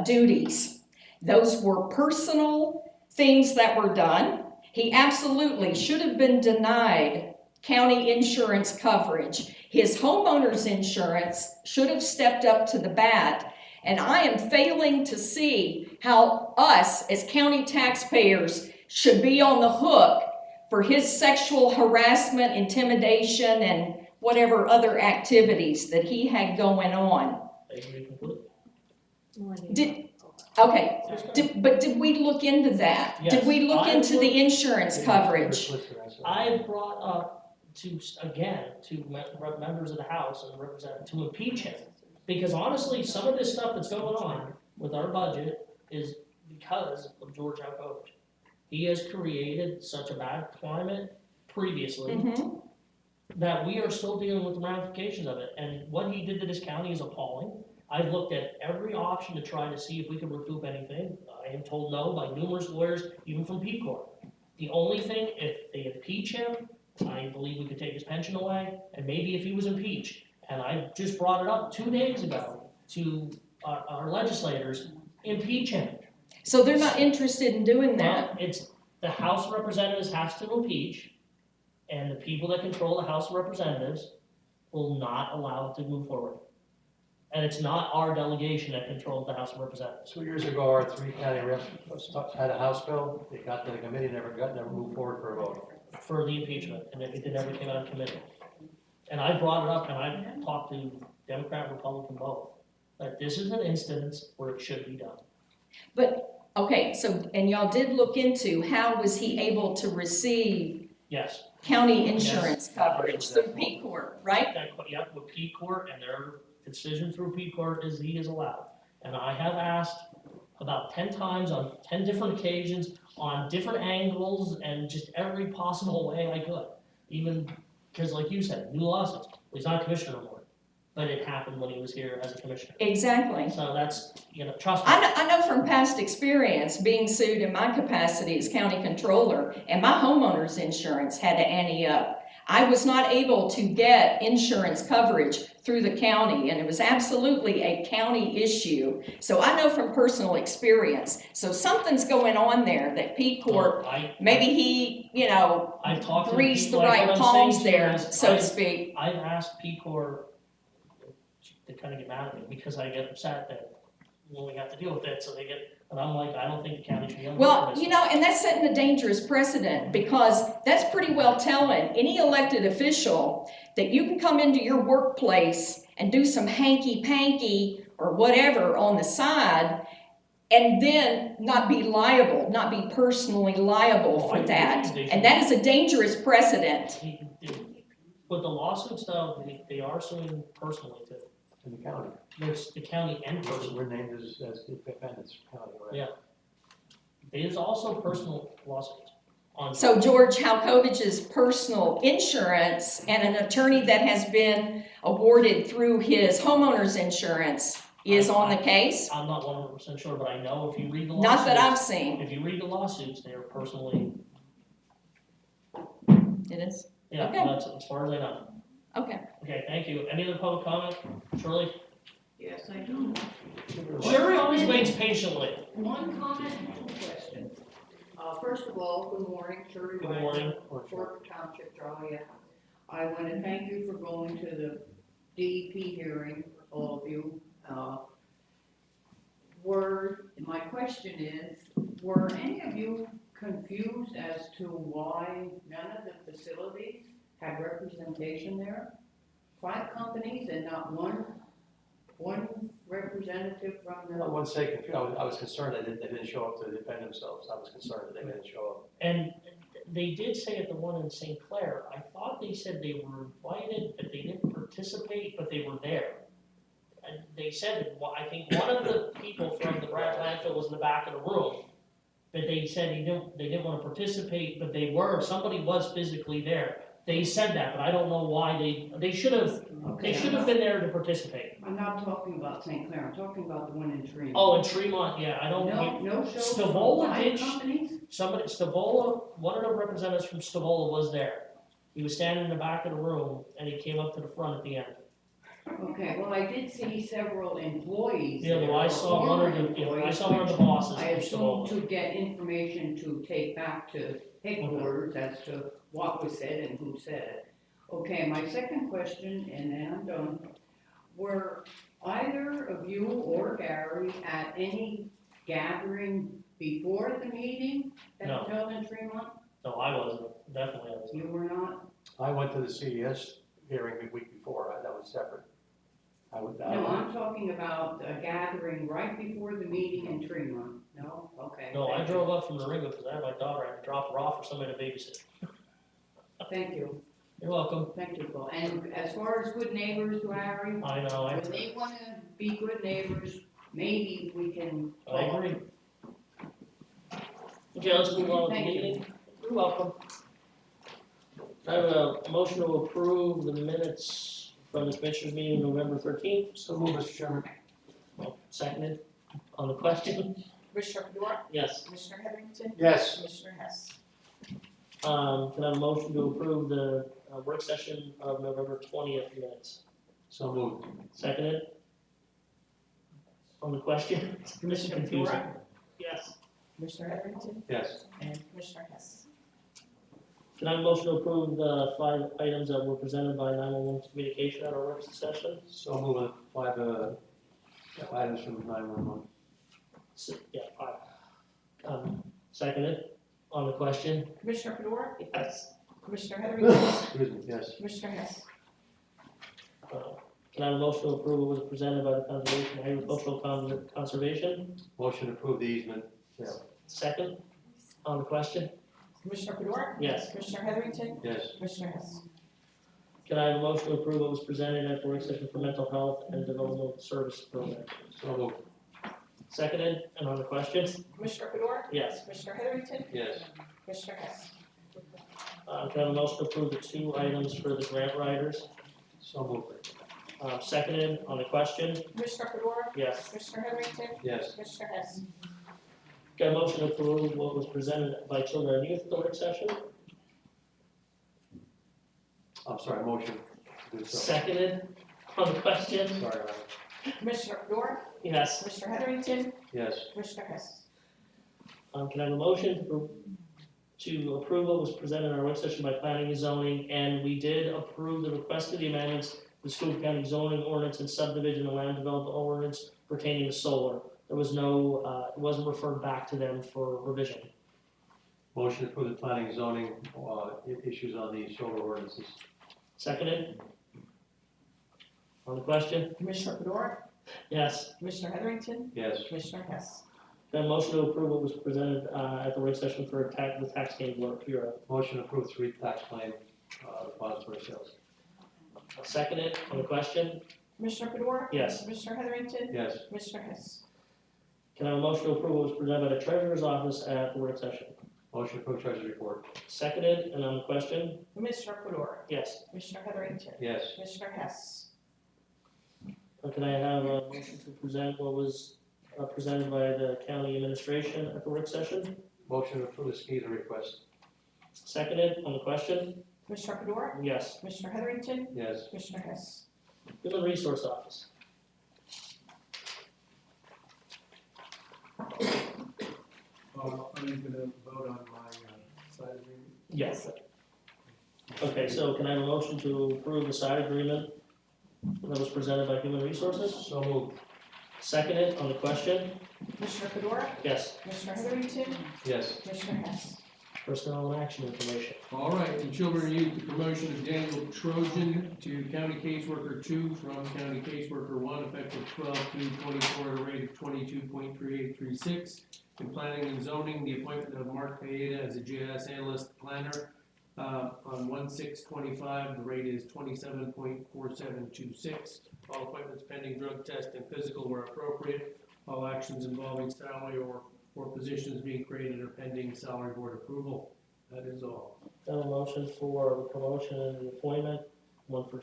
duties. Those were personal things that were done. He absolutely should have been denied county insurance coverage. His homeowner's insurance should have stepped up to the bat. And I am failing to see how us as county taxpayers should be on the hook for his sexual harassment, intimidation, and whatever other activities that he had going on. But did we look into that? Yes. Did we look into the insurance coverage? I brought up to members of the House and representatives to impeach him. Because honestly, some of this stuff that's going on with our budget is because of George Halkovich. He has created such a bad climate previously that we are still dealing with the ramifications of it. And what he did to this county is appalling. I've looked at every option to try to see if we can recoup anything. I am told no by numerous lawyers, even from P Corp. The only thing, if they impeach him, I believe we could take his pension away, and maybe if he was impeached. And I just brought it up 2 days ago to our legislators, impeach him. So they're not interested in doing that? Well, it's the House of Representatives has to impeach, and the people that control the House of Representatives will not allow it to move forward. And it's not our delegation that controls the House of Representatives. 2 years ago, our 3 county reps had a House bill. It got to the committee, never moved forward for a vote. For the impeachment, and it never came out of committee. And I brought it up, and I talked to Democrat, Republican both, that this is an instance where it should be done. But, okay, so, and y'all did look into how was he able to receive Yes. county insurance coverage through P Corp, right? Yeah, with P Court, and their decision through P Court is he is allowed. And I have asked about 10 times on 10 different occasions on different angles and just every possible way I could. Even, because like you said, new lawsuits. Well, he's not a commissioner anymore. But it happened when he was here as a commissioner. Exactly. So that's, trust me. I know from past experience, being sued in my capacity as county controller, and my homeowner's insurance had to ante up. I was not able to get insurance coverage through the county, and it was absolutely a county issue. So I know from personal experience. So something's going on there that P Corp, maybe he, you know, I've talked to greased the people, like, right what I'm palms saying to you there, is, so to speak. I've asked P Corps to kind of get mad at me because I get upset that when we have to deal with it, so they get, but I'm like, I don't think the county should be on Well, this. you know, and that's setting a dangerous precedent, because that's pretty well telling any elected official that you can come into your workplace and do some hanky-panky or whatever on the side, and then not be liable, not be personally liable Oh, I for agree. that. They should- And that is a dangerous precedent. With the lawsuits though, they are suing personally too. In the county. There's the county and personally. We're named as defendants, county, right? Yeah. There's also personal lawsuits on. So George Halkovich's personal insurance and an attorney that has been awarded through his homeowner's insurance is on the case? I'm not 100% sure, but I know if you read the lawsuits. Not that I've seen. If you read the lawsuits, they are personally, It is? yeah, Okay. that's as far as I know. Okay. Okay, thank you. Any other public comment? Shirley? Yes, I do. Shirley always waits patiently. One comment and two questions. First of all, good morning, Shirley Good Wagner, morning. Fork Township, Joliet. I want to thank you for going to the DEP hearing, all of you. My question is, were any of you confused as to why none of the facilities had representation there? 5 companies and not one representative from I the. wouldn't say confused, I was concerned they didn't show up to defend themselves, I was concerned that they didn't show up. And they did say at the one in St. Clair, I thought they said they were invited, but they didn't participate, but they were there. And they said, well, I think one of the people from the Brad landfill was in the back of the room. But they said they didn't want to participate, but somebody was physically there. They said that, but I don't know why they should have been there to participate. I'm not talking about St. Clair, I'm talking about the one in Tremont. Oh, in Tremont, yeah, I don't. No shows from Stavola 5 did, companies? one of the representatives from Stavola was there. He was standing in the back of the room and he came up to the front at the end. Okay, well, I did see several employees. Yeah, there, well, I saw one of the bosses I from assumed Stavola. to get information to take back to headquarters as to what was said and who said it. Okay, my second question, and then I'm done. Were either of you or Gary at any gathering before the meeting that was held in Tremont? No, I wasn't, definitely I wasn't. You were not? I went to the CES hearing the week before, that was separate. No, I'm talking about a gathering right before the meeting in Tremont. No? Okay. No, I thank you. drove up from Ringo because I had my daughter, I had to drop her off for somebody to babysit. Thank you. You're welcome. Thank you, Paul. And as far as good neighbors, Larry, I know, when they want to be good neighbors, maybe we can I talk. agree. Okay, let's move on with the Thank you. meeting. You're welcome. I have a motion to approve the minutes from the Commissioners meeting November 13th. So move, Mr. Chairman. Seconded on the question? Commissioner Fedora, Yes. Commissioner Heatherington, Yes. Commissioner Hess. Can I have a motion to approve the work session of November 20th minutes? So moved. Seconded? On the question? This is confusing. Yes. Commissioner Heatherington, Yes. and Commissioner Hess. Can I have a motion to approve the 5 items that were presented by 911 communication at our work session? So move 5 items from 911. Yeah, 5. Seconded on the question? Commissioner Fedora, Yes. Commissioner Heatherington, Excuse me, yes. Commissioner Hess. Can I have a motion to approve what was presented by the Conservation, Agricultural Conservation? Motion to approve the easement. Yeah. Second on the question? Commissioner Fedora, Yes. Commissioner Heatherington, Yes. Commissioner Hess. Can I have a motion to approve what was presented at the work session for mental health and developmental service program? So moved. Seconded, and on the question? Commissioner Fedora, Yes. Commissioner Heatherington, Yes. Commissioner Hess. Can I have a motion to approve the 2 items for the grant writers? So moved. Seconded, on the question? Commissioner Fedora, Yes. Commissioner Heatherington, Yes. Commissioner Hess. Got a motion to approve what was presented by children and youth at the work session? I'm sorry, motion to do so. Seconded on the question? Sorry, Ryan. Commissioner Fedora, Yes. Commissioner Heatherington, Yes. Commissioner Hess. Can I have a motion to approve what was presented in our work session by planning and zoning, and we did approve the request of the amendments to the Schuylkill County zoning ordinance and subdivision and land development ordinance pertaining to solar. There was no, it wasn't referred back to them for revision. Motion to approve the planning and zoning, issues on the solar ordinances. Seconded? On the question? Commissioner Fedora, Yes. Commissioner Heatherington, Yes. Commissioner Hess. Then motion to approve what was presented at the work session for the tax gain bureau. Motion to approve 3 tax claim, depository sales. Seconded on the question? Commissioner Fedora, Yes. Commissioner Heatherington, Yes. Commissioner Hess. Can I have a motion to approve what was presented by the treasurer's office at the work session? Motion to approve treasurer's report. Seconded, and on the question? Commissioner Fedora, Yes. Commissioner Heatherington, Yes. Commissioner Hess. Can I have a motion to present what was presented by the county administration at the work session? Motion to approve the SKIDA request. Seconded, on the question? Commissioner Fedora, Yes. Commissioner Heatherington, Yes. Commissioner Hess. Human Resource Office. Are you gonna vote on my side agreement? Yes. Okay, so can I have a motion to approve the side agreement that was presented by Human Resources? So moved. Seconded, on the question? Commissioner Fedora, Yes. Commissioner Heatherington, Yes. Commissioner Hess. Personnel and action information. All right, in Children and Youth, the promotion of Daniel Trojan to County Caseworker 2 from County Caseworker 1, effective 12/2/24 at a rate of 22.3836. In Planning and Zoning, the appointment of Mark Paeta as a GIS analyst planner on 1/6/25, the rate is 27.4726. All appointments pending drug test and physical were appropriate. All actions involving salary or positions being created are pending salary board approval. That is all. Have a motion for the promotion and the appointment, one for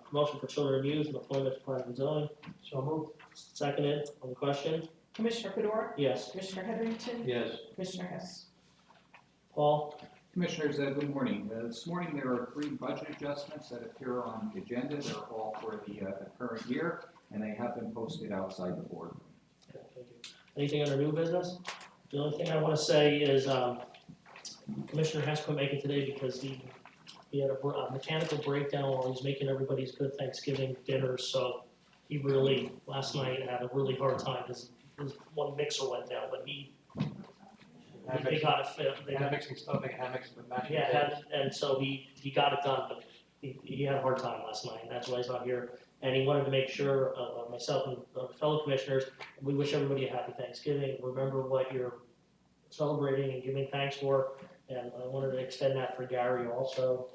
promotion for children and youth and appointment to planning and zoning. So moved. Seconded, on the question? Commissioner Fedora, Yes. Commissioner Heatherington, Yes. Commissioner Hess. Paul? Commissioners, good morning. This morning there are 3 budget adjustments that appear on the agenda. They're all for the current year, and they have been posted outside the board. Okay, thank you. Anything under new business? The only thing I want to say is Commissioner Hess couldn't make it today because he had a mechanical breakdown while he's making everybody's good Thanksgiving dinners, so he really, last night, had a really hard time because his one mixer went down, but they got it fit. Mixing stuffing, hammocks, and mashed Yeah, potatoes. and so he got it done, but he had a hard time last night, and that's why he's not here. And he wanted to make sure, myself and fellow commissioners, we wish everybody a happy Thanksgiving, remember what you're celebrating and giving thanks for, and I wanted to extend that for Gary also.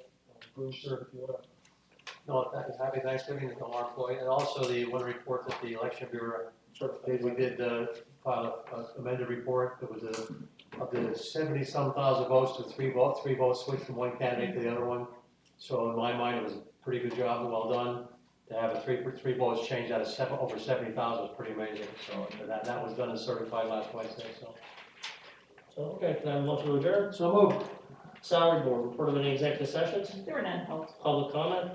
Bruce, if you wanna. No, happy Thanksgiving to all our employees, and also the one report that the election bureau did, we did file a amended report. It was of the 70-some thousand votes to 3 votes switched from one candidate to the other one. So in my mind, it was a pretty good job and well done. To have a 3 votes changed out of over 70,000 was pretty amazing. So that was done and certified last Wednesday, so. So, okay, can I have a motion to adjourn? So moved. Salary board, report of any executive sessions, There were none held. public comment?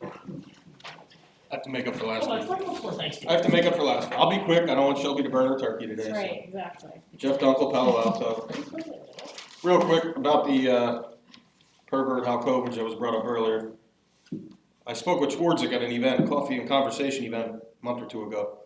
I have to make up for last Oh, week. it's right before Thanksgiving. I have to make up for last week. I'll be quick. I don't want Shelby to burn her turkey today. That's so. right, exactly. Jeff Dunkel, Palo Alto. Real quick about the pervert Halkovich that was brought up earlier. I spoke with Schwarzik at an event, a coffee and conversation event, a month or 2 ago.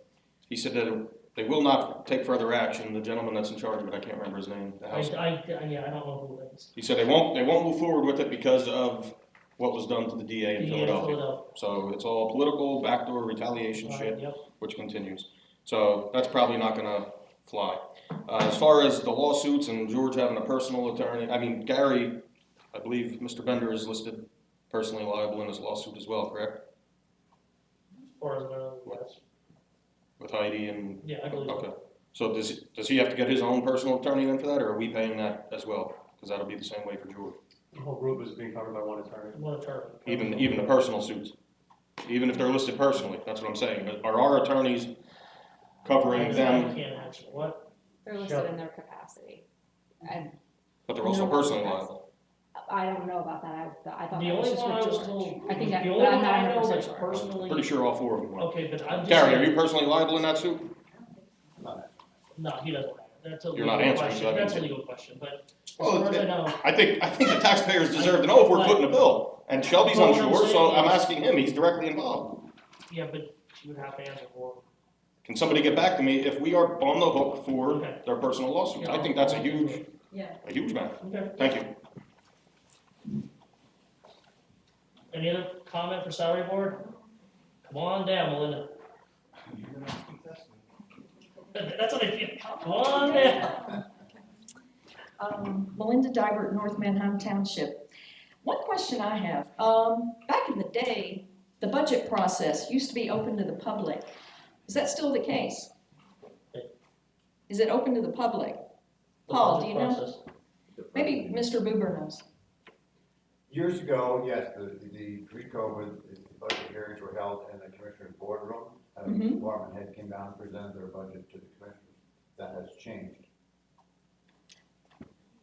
He said that they will not take further action. The gentleman that's in charge of it, I can't remember his name. The House. Yeah, I don't know who it is. He said they won't move forward with it because of what was done to the DA in Philadelphia. So it's all political, backdoor retaliation shit, Yep. which continues. So that's probably not gonna fly. As far as the lawsuits and George having a personal attorney, I mean, Gary, I believe Mr. Bender is listed personally liable in this lawsuit as well, correct? As far as I know, yes. With Heidi and, Yeah, I believe so. okay. So does he have to get his own personal attorney then for that, or are we paying that as well? Because that'll be the same way for George. The whole group is being covered by one attorney. One attorney. Even the personal suits, even if they're listed personally, that's what I'm saying. Are our attorneys covering I them, can't answer, what? They're listed in their capacity. And but they're also personally liable? I don't know about that, I thought The that was only just one I with was George. told, I think that, the but only I'm one not I know 100% that's sure. personally. Pretty sure all four of them were. Okay, but I'm just Gary, are saying, you personally liable in that suit? no, he doesn't. That's a You're not legal answering, question, so I mean- that's a legal question, but as Well, far as I know, I think the taxpayers deserve to know if we're footing the bill. And Shelby's Well, what I'm unsure, so saying I'm is- asking him, he's directly involved. yeah, but you would have to answer for. Can somebody get back to me if we are on the hook for Okay. their personal lawsuits? I think that's a huge matter. Okay. Thank you. Any other comment for salary board? Come on down, Melinda. That's what I feel. Come on down. Melinda Divert, North Manheim Township. One question I have, back in the day, the budget process used to be open to the public. Is that still the case? Is it open to the public? Paul, do you know? Process. Maybe Mr. Buber knows. Years ago, yes, the pre-COVID, the budget hearings were held in the commissioner's boardroom. And the department head came down and presented their budget to the commissioners. That has changed.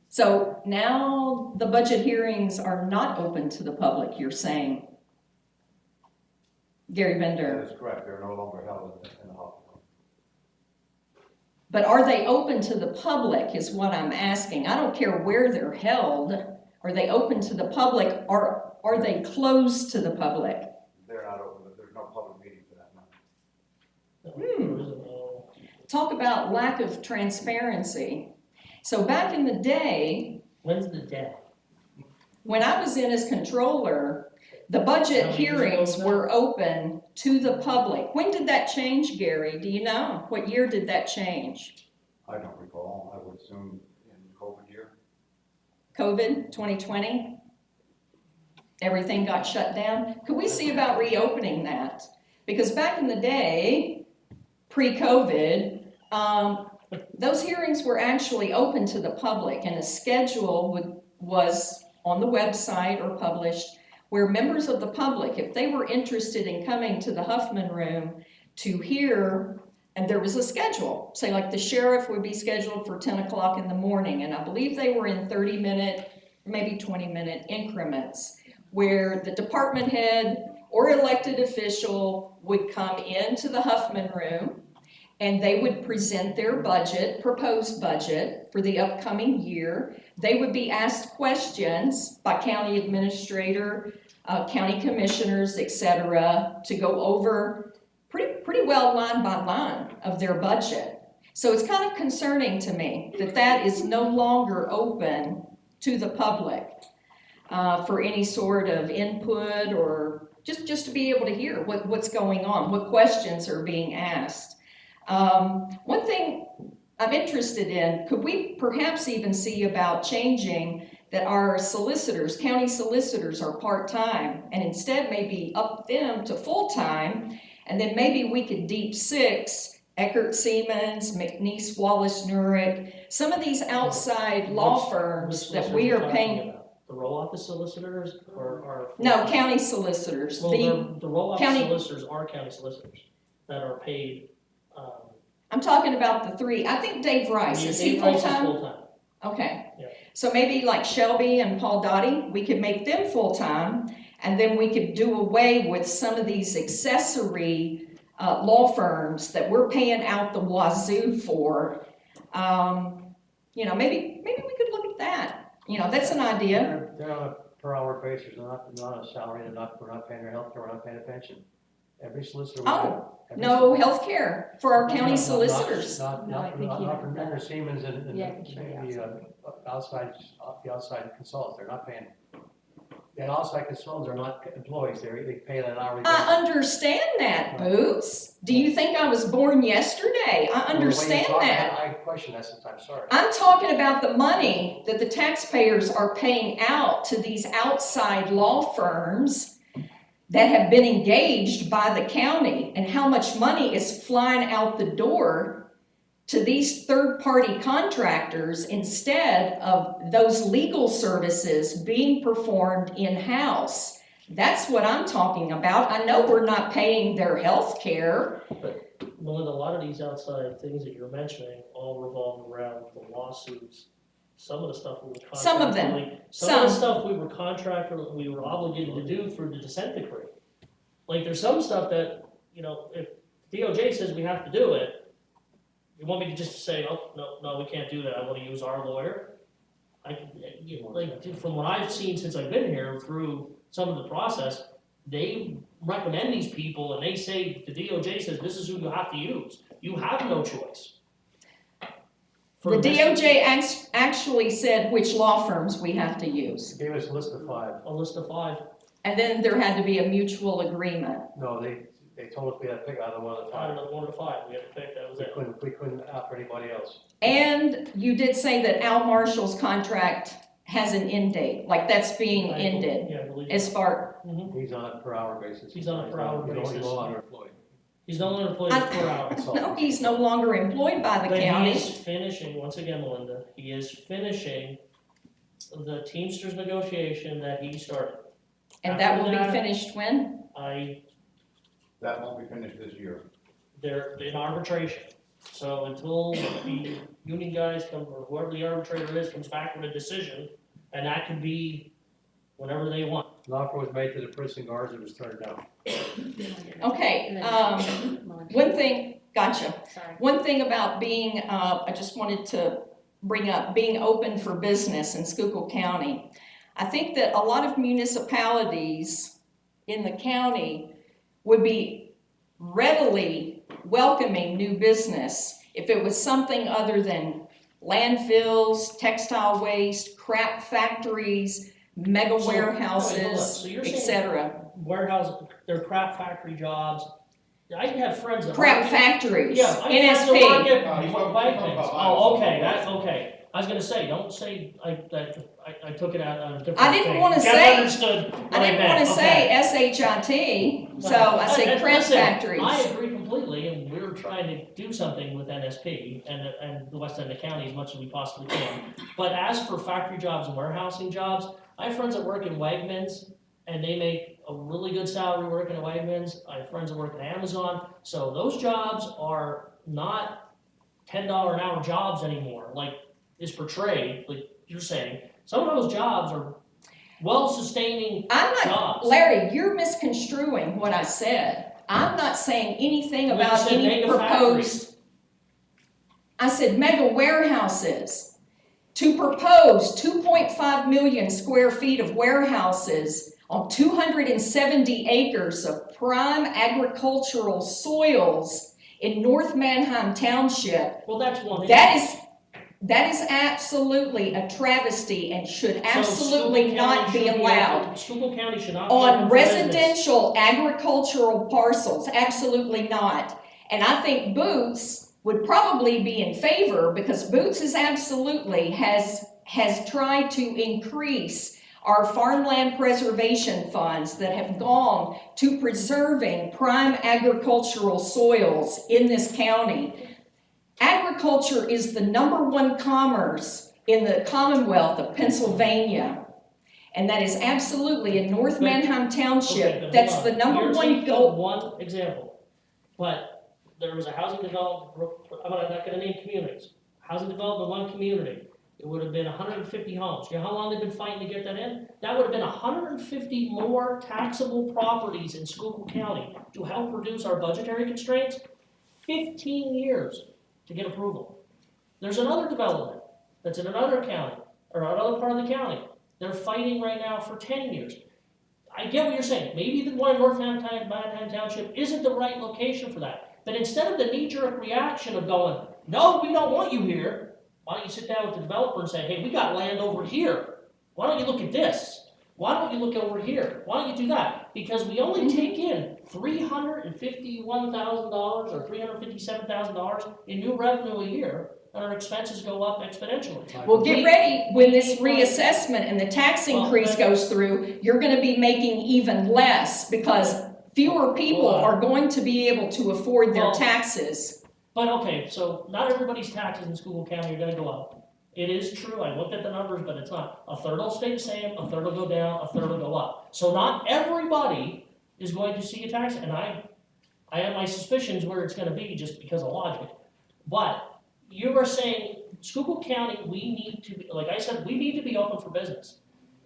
So now the budget hearings are not open to the public, you're saying? Gary Bender. That is correct. They're no longer held in the hospital. But are they open to the public is what I'm asking. I don't care where they're held. Are they open to the public or are they closed to the public? They're not open. There's no public meeting for that now. Talk about lack of transparency. So back in the day, When's the day? when I was in as controller, the budget How many years ago hearings was that? were open to the public. When did that change, Gary? Do you know? What year did that change? I don't recall. I would assume in COVID year. COVID, 2020? Everything got shut down? Could we see about reopening that? Because back in the day, pre-COVID, those hearings were actually open to the public and a schedule was on the website or published where members of the public, if they were interested in coming to the Huffman Room to hear, and there was a schedule, say like the sheriff would be scheduled for 10 o'clock in the morning, and I believe they were in 30-minute, maybe 20-minute increments, where the department head or elected official would come into the Huffman Room and they would present their budget, proposed budget for the upcoming year. They would be asked questions by county administrator, county commissioners, etc., to go over pretty well line by line of their budget. So it's kind of concerning to me that that is no longer open to the public for any sort of input or just to be able to hear what's going on, what questions are being asked. One thing I'm interested in, could we perhaps even see about changing that our solicitors, county solicitors are part-time and instead maybe up them to full-time, and then maybe we could deep six Eckert Siemens, McNeese Wallace Nurick, some of these outside law firms that we are paying. The roll office solicitors or? No, county solicitors. Well, the roll office county- solicitors are county solicitors that are paid. I'm talking about the three. I think Dave Rice, is he Dave Rice is full-time? full-time. Okay. Yeah. So maybe like Shelby and Paul Dottie, we could make them full-time, and then we could do away with some of these accessory law firms that we're paying out the wazoo for. You know, maybe we could look at that. You know, that's an idea. They're on a per hour basis, they're not on a salary, we're not paying their health care, we're not paying a pension. Every solicitor. No health care for our county Not- solicitors. Not No, I think you for have that. Eckert Siemens and Yeah, I think you have the outside consultants, they're not paying. The outside consultants are not employees, they pay an hourly basis. I understand that, Boots. Do you think I was born yesterday? I understand that. I question that sometimes, sorry. I'm talking about the money that the taxpayers are paying out to these outside law firms that have been engaged by the county and how much money is flying out the door to these third-party contractors instead of those legal services being performed in-house. That's what I'm talking about. I know we're not paying their health care. Melinda, a lot of these outside things that you're mentioning all revolve around the lawsuits some of the stuff we were contractually. Some of them. Some of the stuff we were obligated to do through the dissent decree. Like, there's some stuff that, if DOJ says we have to do it, you want me to just say, oh, no, we can't do that, I wanna use our lawyer? From what I've seen since I've been here through some of the process, they recommend these people and they say, the DOJ says this is who you have to use. You have no choice. The DOJ actually said which law firms we have to use. Gave us a list of 5. A list of 5. And then there had to be a mutual agreement. No, they told us we had to pick out of one of the 5. Out of the 1 to 5, we had to pick, that was it. We couldn't offer anybody else. And you did say that Al Marshall's contract has an end date, like that's being ended Yeah, I believe as far. He's on a per hour basis. He's on a per hour He's basis. no longer employed. He's no longer employed per hour. No, he's no longer employed by the But county. he is finishing, once again, Melinda, he is finishing the Teamsters negotiation that he started. And that will be After that, finished when? That won't be finished this year. They're in arbitration. So until the union guys come, or whoever the arbitrator is, comes back with a decision, and that could be whenever they want. An offer was made to the prison guards, it was turned down. Okay, one thing, gotcha. Sorry. One thing about being, I just wanted to bring up, being open for business in Schuylkill County. I think that a lot of municipalities in the county would be readily welcoming new business if it was something other than landfills, textile waste, crap factories, mega So warehouses, you're et saying cetera. warehouse, they're crap factory jobs. I have friends that Crap work factories, Yeah, I have friends that work NSP. at Wegmans. Oh, okay, that's okay. I was gonna say, don't say I took it out on a different thing. I didn't wanna You say- understood what I didn't meant, wanna okay. say SHIT, so I said crap Listen, factories. I agree completely, and we're trying to do something with NSP and the west end of the county as much as we possibly can. But as for factory jobs and warehousing jobs, I have friends that work in Wegmans, and they make a really good salary working at Wegmans. I have friends that work at Amazon, so those jobs are not $10 an hour jobs anymore, like is portrayed, like you're saying. Some of those jobs are well-sustaining I'm not, jobs. Larry, you're misconstruing what I said. I'm not saying anything Well, you about said any mega proposed. I said mega warehouses. To propose 2.5 million square feet of warehouses on 270 acres of prime agricultural soils in North Manheim Township, Well, that's one. that is absolutely a travesty and should So absolutely Schuylkill not County be should allowed. open- Schuylkill County should not be open On for business. residential agricultural parcels, absolutely not. And I think Boots would probably be in favor because Boots is absolutely has tried to increase our farmland preservation funds that have gone to preserving prime agricultural soils in this county. Agriculture is the #1 commerce in the Commonwealth of Pennsylvania. And that is absolutely in North But- Manheim Okay, Township, but that's hold the on. number You're one taking goal. one example, but there was a housing development, I'm not gonna name communities, housing development, one community. It would have been 150 homes. You know how long they've been fighting to get that in? That would have been 150 more taxable properties in Schuylkill County to help reduce our budgetary constraints. 15 years to get approval. There's another development that's in another county, or another part of the county. They're fighting right now for 10 years. I get what you're saying. Maybe the one in North Manheim Township isn't the right location for that. But instead of the knee-jerk reaction of going, no, we don't want you here, why don't you sit down with the developer and say, hey, we got land over here. Why don't you look at this? Why don't you look over here? Why don't you do that? Because we only take in $351,000 or $357,000 in new revenue a year, and our expenses go up exponentially. Well, get ready, when this reassessment and the tax increase goes through, you're gonna be making even less because fewer people are going to be able to afford their Well, taxes. But okay, so not everybody's taxes in Schuylkill County are gonna go up. It is true, I looked at the numbers, but it's not. A third will stay the same, a third will go down, a third will go up. So not everybody is going to see a tax, and I have my suspicions where it's gonna be just because of logic. But you are saying Schuylkill County, we need to, like I said, we need to be open for business.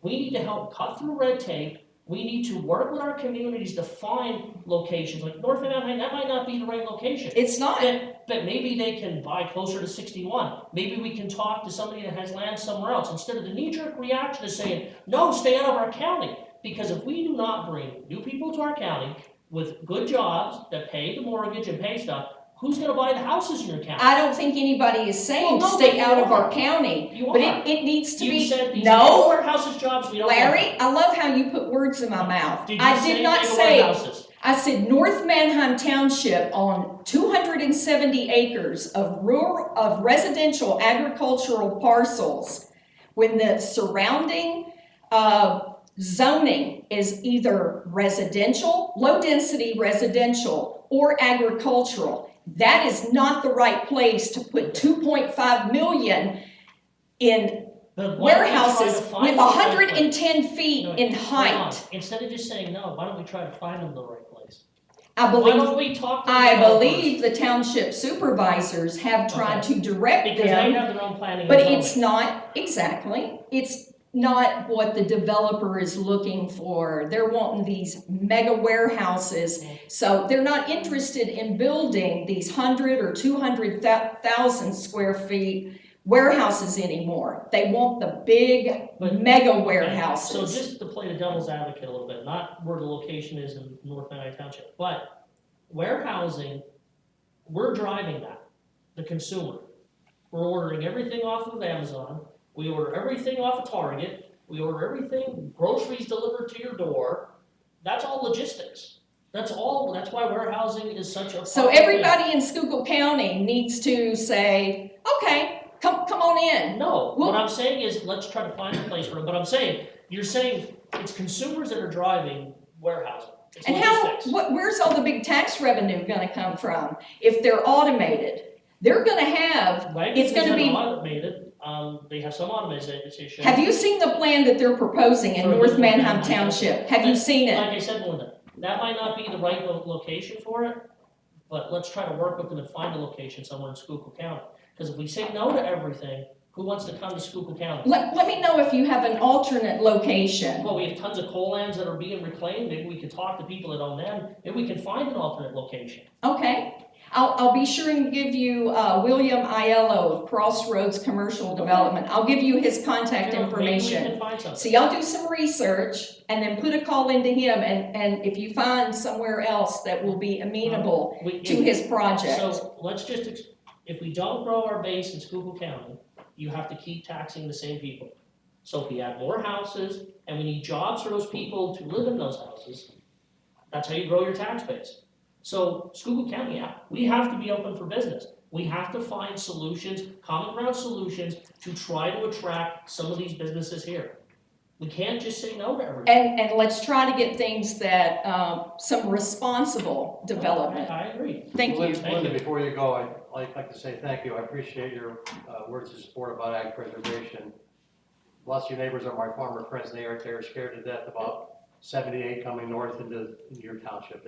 We need to help cut through red tape. We need to work with our communities to find locations, like North Manhattan, that might not be the right location. It's not. But maybe they can buy closer to 61. Maybe we can talk to somebody that has land somewhere else, instead of the knee-jerk reaction of saying, no, stay out of our county. Because if we do not bring new people to our county with good jobs that pay the mortgage and pay stuff, who's gonna buy the houses in your county? I don't think anybody is saying Well, no, stay but you out of are. our county, You but are. it needs to You be, said these no, warehouses jobs, we don't want Larry, them. I love how you put words in my mouth. Did you I say did not mega say, warehouses? I said North Manheim Township on 270 acres of residential agricultural parcels, when the surrounding, zoning is either residential, low-density residential, or agricultural. That is not the right place to put 2.5 million in But why don't we try to warehouses find with them the right 110 place? feet No, in hold on. height. Instead of just saying no, why don't we try to find them the right place? I Why believe, don't we talk to the I developers? believe the township supervisors have tried to direct Because they them, have their own planning and but zoning. it's not, exactly, it's not what the developer is looking for. They're wanting these mega warehouses, so they're not interested in building these 100 or 200,000 square feet warehouses anymore. They want the big But- mega Okay, warehouses. So just to play the devil's advocate a little bit, not where the location is in North Manhattan Township, but warehousing, we're driving that, the consumer. We're ordering everything off of Amazon, we order everything off of Target, we order everything, groceries delivered to your door. That's all logistics. That's why warehousing is such a. So popular thing. everybody in Schuylkill County needs to say, okay, come on in. No, Well- what I'm saying is, let's try to find a place for them, but I'm saying, you're saying it's consumers that are driving warehousing. It's And how, logistics. where's all the big tax revenue gonna come from? If they're automated, they're gonna have, it's gonna be, Automated, they have some automation. have you seen the plan that they're proposing in For North North Manheim Manheim Township? Have you seen it? Like I said, Melinda, that might not be the right location for it, but let's try to work with them and find a location somewhere in Schuylkill County. Because if we say no to everything, who wants to come to Schuylkill County? Let me know if you have an alternate location. Well, we have tons of coal lands that are being reclaimed, maybe we can talk to people that own them, maybe we can find an alternate location. Okay, I'll be sure and give you, William Aiello of Crossroads Commercial Development. I'll give you his contact You know, information. Maybe we can find something. So y'all do some research and then put a call into him, and if you find somewhere else that will be amenable to his project. So let's just, if we don't grow our base in Schuylkill County, you have to keep taxing the same people. So if we add more houses and we need jobs for those people to live in those houses, that's how you grow your tax base. So Schuylkill County, yeah, we have to be open for business. We have to find solutions, common ground solutions, to try to attract some of these businesses here. We can't just say no to everything. And let's try to get things that, some responsible development. I agree. Thank you. Linda, before you go, I'd like to say thank you. I appreciate your words of support about ag preservation. Lots of your neighbors are my farmer friends. They're scared to death about 78 coming north into your township.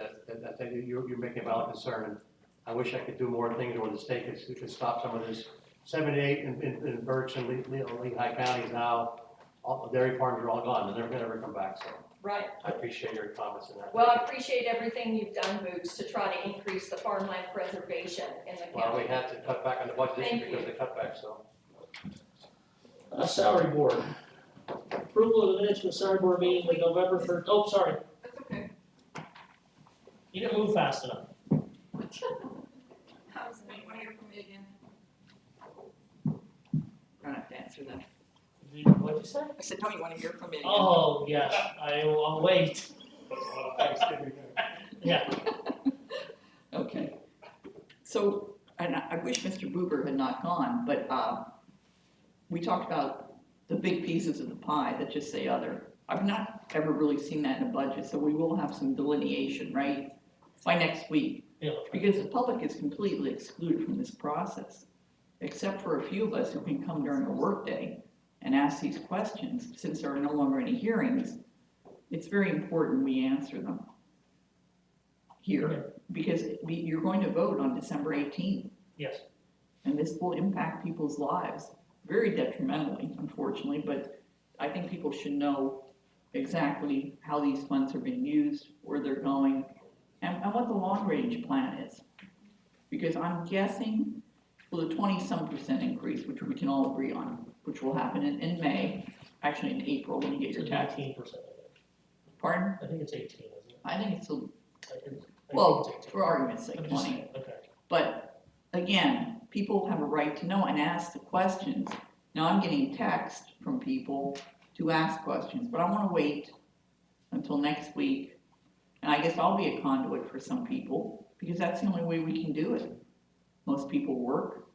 You're making a valid concern. And I wish I could do more things, or the state could stop some of this. 78 in Berks and Lehigh counties now, all the dairy farms are all gone, and they're gonna never come back. So Right. I appreciate your comments in that. Well, I appreciate everything you've done, Boots, to try to increase the farmland preservation in the Well, we county. had to cut back on the budget Thank because of the cutback, so. Salary board. Approval of the minutes from the salary board meeting in November 1st. Oh, sorry. That's okay. You didn't move fast enough. How's it, want to hear from me again? I don't have to answer that. What'd you say? I said, no, you want to hear from me again? Oh, yes, I'll wait. Yeah. Okay. So, and I wish Mr. Buber had not gone, but we talked about the big pieces of the pie that just say other. I've not ever really seen that in a budget, so we will have some delineation, right? By next week. Yeah. Because the public is completely excluded from this process, except for a few of us who can come during a workday and ask these questions. Since there are no longer any hearings, it's very important we answer them here, because you're going to vote on December 18th. Yes. And this will impact people's lives very detrimentally, unfortunately, but I think people should know exactly how these funds are being used, where they're going, and what the long-range plan is. Because I'm guessing with a 20-some% increase, which we can all agree on, which will happen in May, actually in April when you get your It's tax. 18%. Pardon? I think it's 18, isn't it? I think it's a, I think it's well, 18. for argument's sake, I'm just 20. saying, okay. But again, people have a right to know and ask the questions. Now, I'm getting text from people to ask questions, but I wanna wait until next week. And I guess I'll be a conduit for some people, because that's the only way we can do it. Most people work,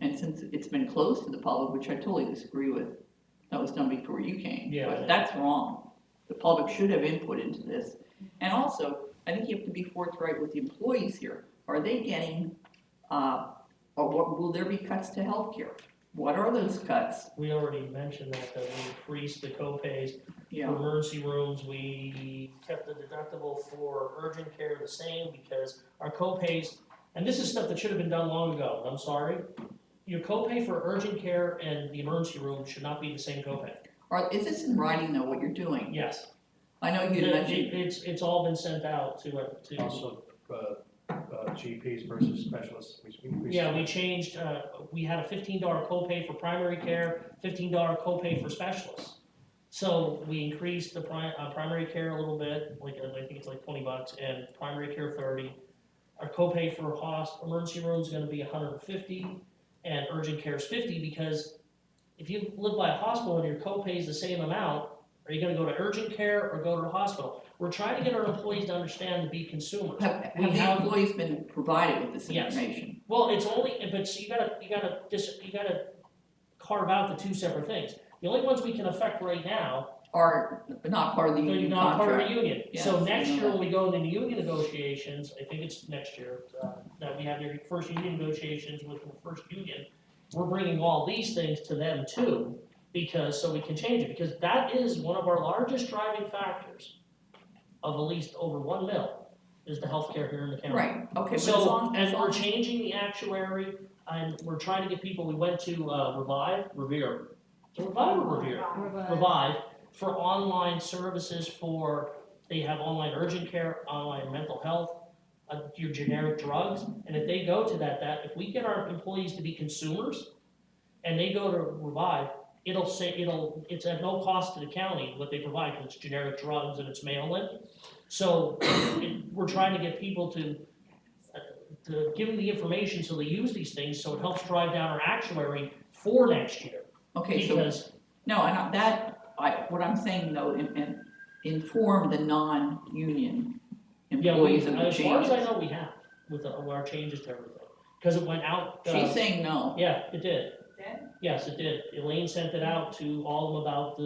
and since it's been closed to the public, which I totally disagree with, that was done before you came. Yeah. But that's wrong. The public should have input into this. And also, I think you have to be forthright with the employees here. Are they getting, or what, will there be cuts to healthcare? What are those cuts? We already mentioned that we increased the co-pays for Yeah, emergency rooms. We kept the deductible for urgent care the same because our co-pays, and this is stuff that should have been done long ago, I'm sorry. Your co-pay for urgent care and the emergency room should not be the same co-pay. is this in writing though, what you're doing? Yes. I know you mentioned, It's all been sent out to. Also, GPs versus specialists, we increased. Yeah, we changed, we had a $15 copay for primary care, $15 copay for specialists. So we increased the primary care a little bit, like, I think it's like $20, and primary care 30. Our copay for emergency room is gonna be 150, and urgent care is 50, because if you live by a hospital and your copay is the same amount, are you gonna go to urgent care or go to the hospital? We're trying to get our employees to understand to be consumers. have We the have- employees been provided with this Yes. information? Well, it's only, but you gotta carve out the two separate things. The only ones we can affect right now, Are not part of the they're union not part of the contract? union. Yes, So I next know year, that. when we go into union negotiations, I think it's next year, that we have your first union negotiations with the first union, we're bringing all these things to them too, because, so we can change it, because that is one of our largest driving factors of at least over 1 mil, is the healthcare here in the county. Right, okay, but as So, long, as and we're long, changing the actuary, and we're trying to get people, we went to Revive or Revere? Revive, for online services for, they have online urgent care, online mental health, your generic drugs, and if they go to that, if we get our employees to be consumers, and they go to Revive, it's at no cost to the county what they provide, because it's generic drugs and it's mail-in. So, we're trying to get people to give them the information so they use these things, so it helps drive down our actuary for next year. okay, so, Because, no, and what I'm saying though, inform the non-union yeah, employees of the as far as I changes. know, we have, with our changes to everything, because it went out. She's saying no. Yeah, it did. Did? Yes, it did. Elaine sent it out to all of them about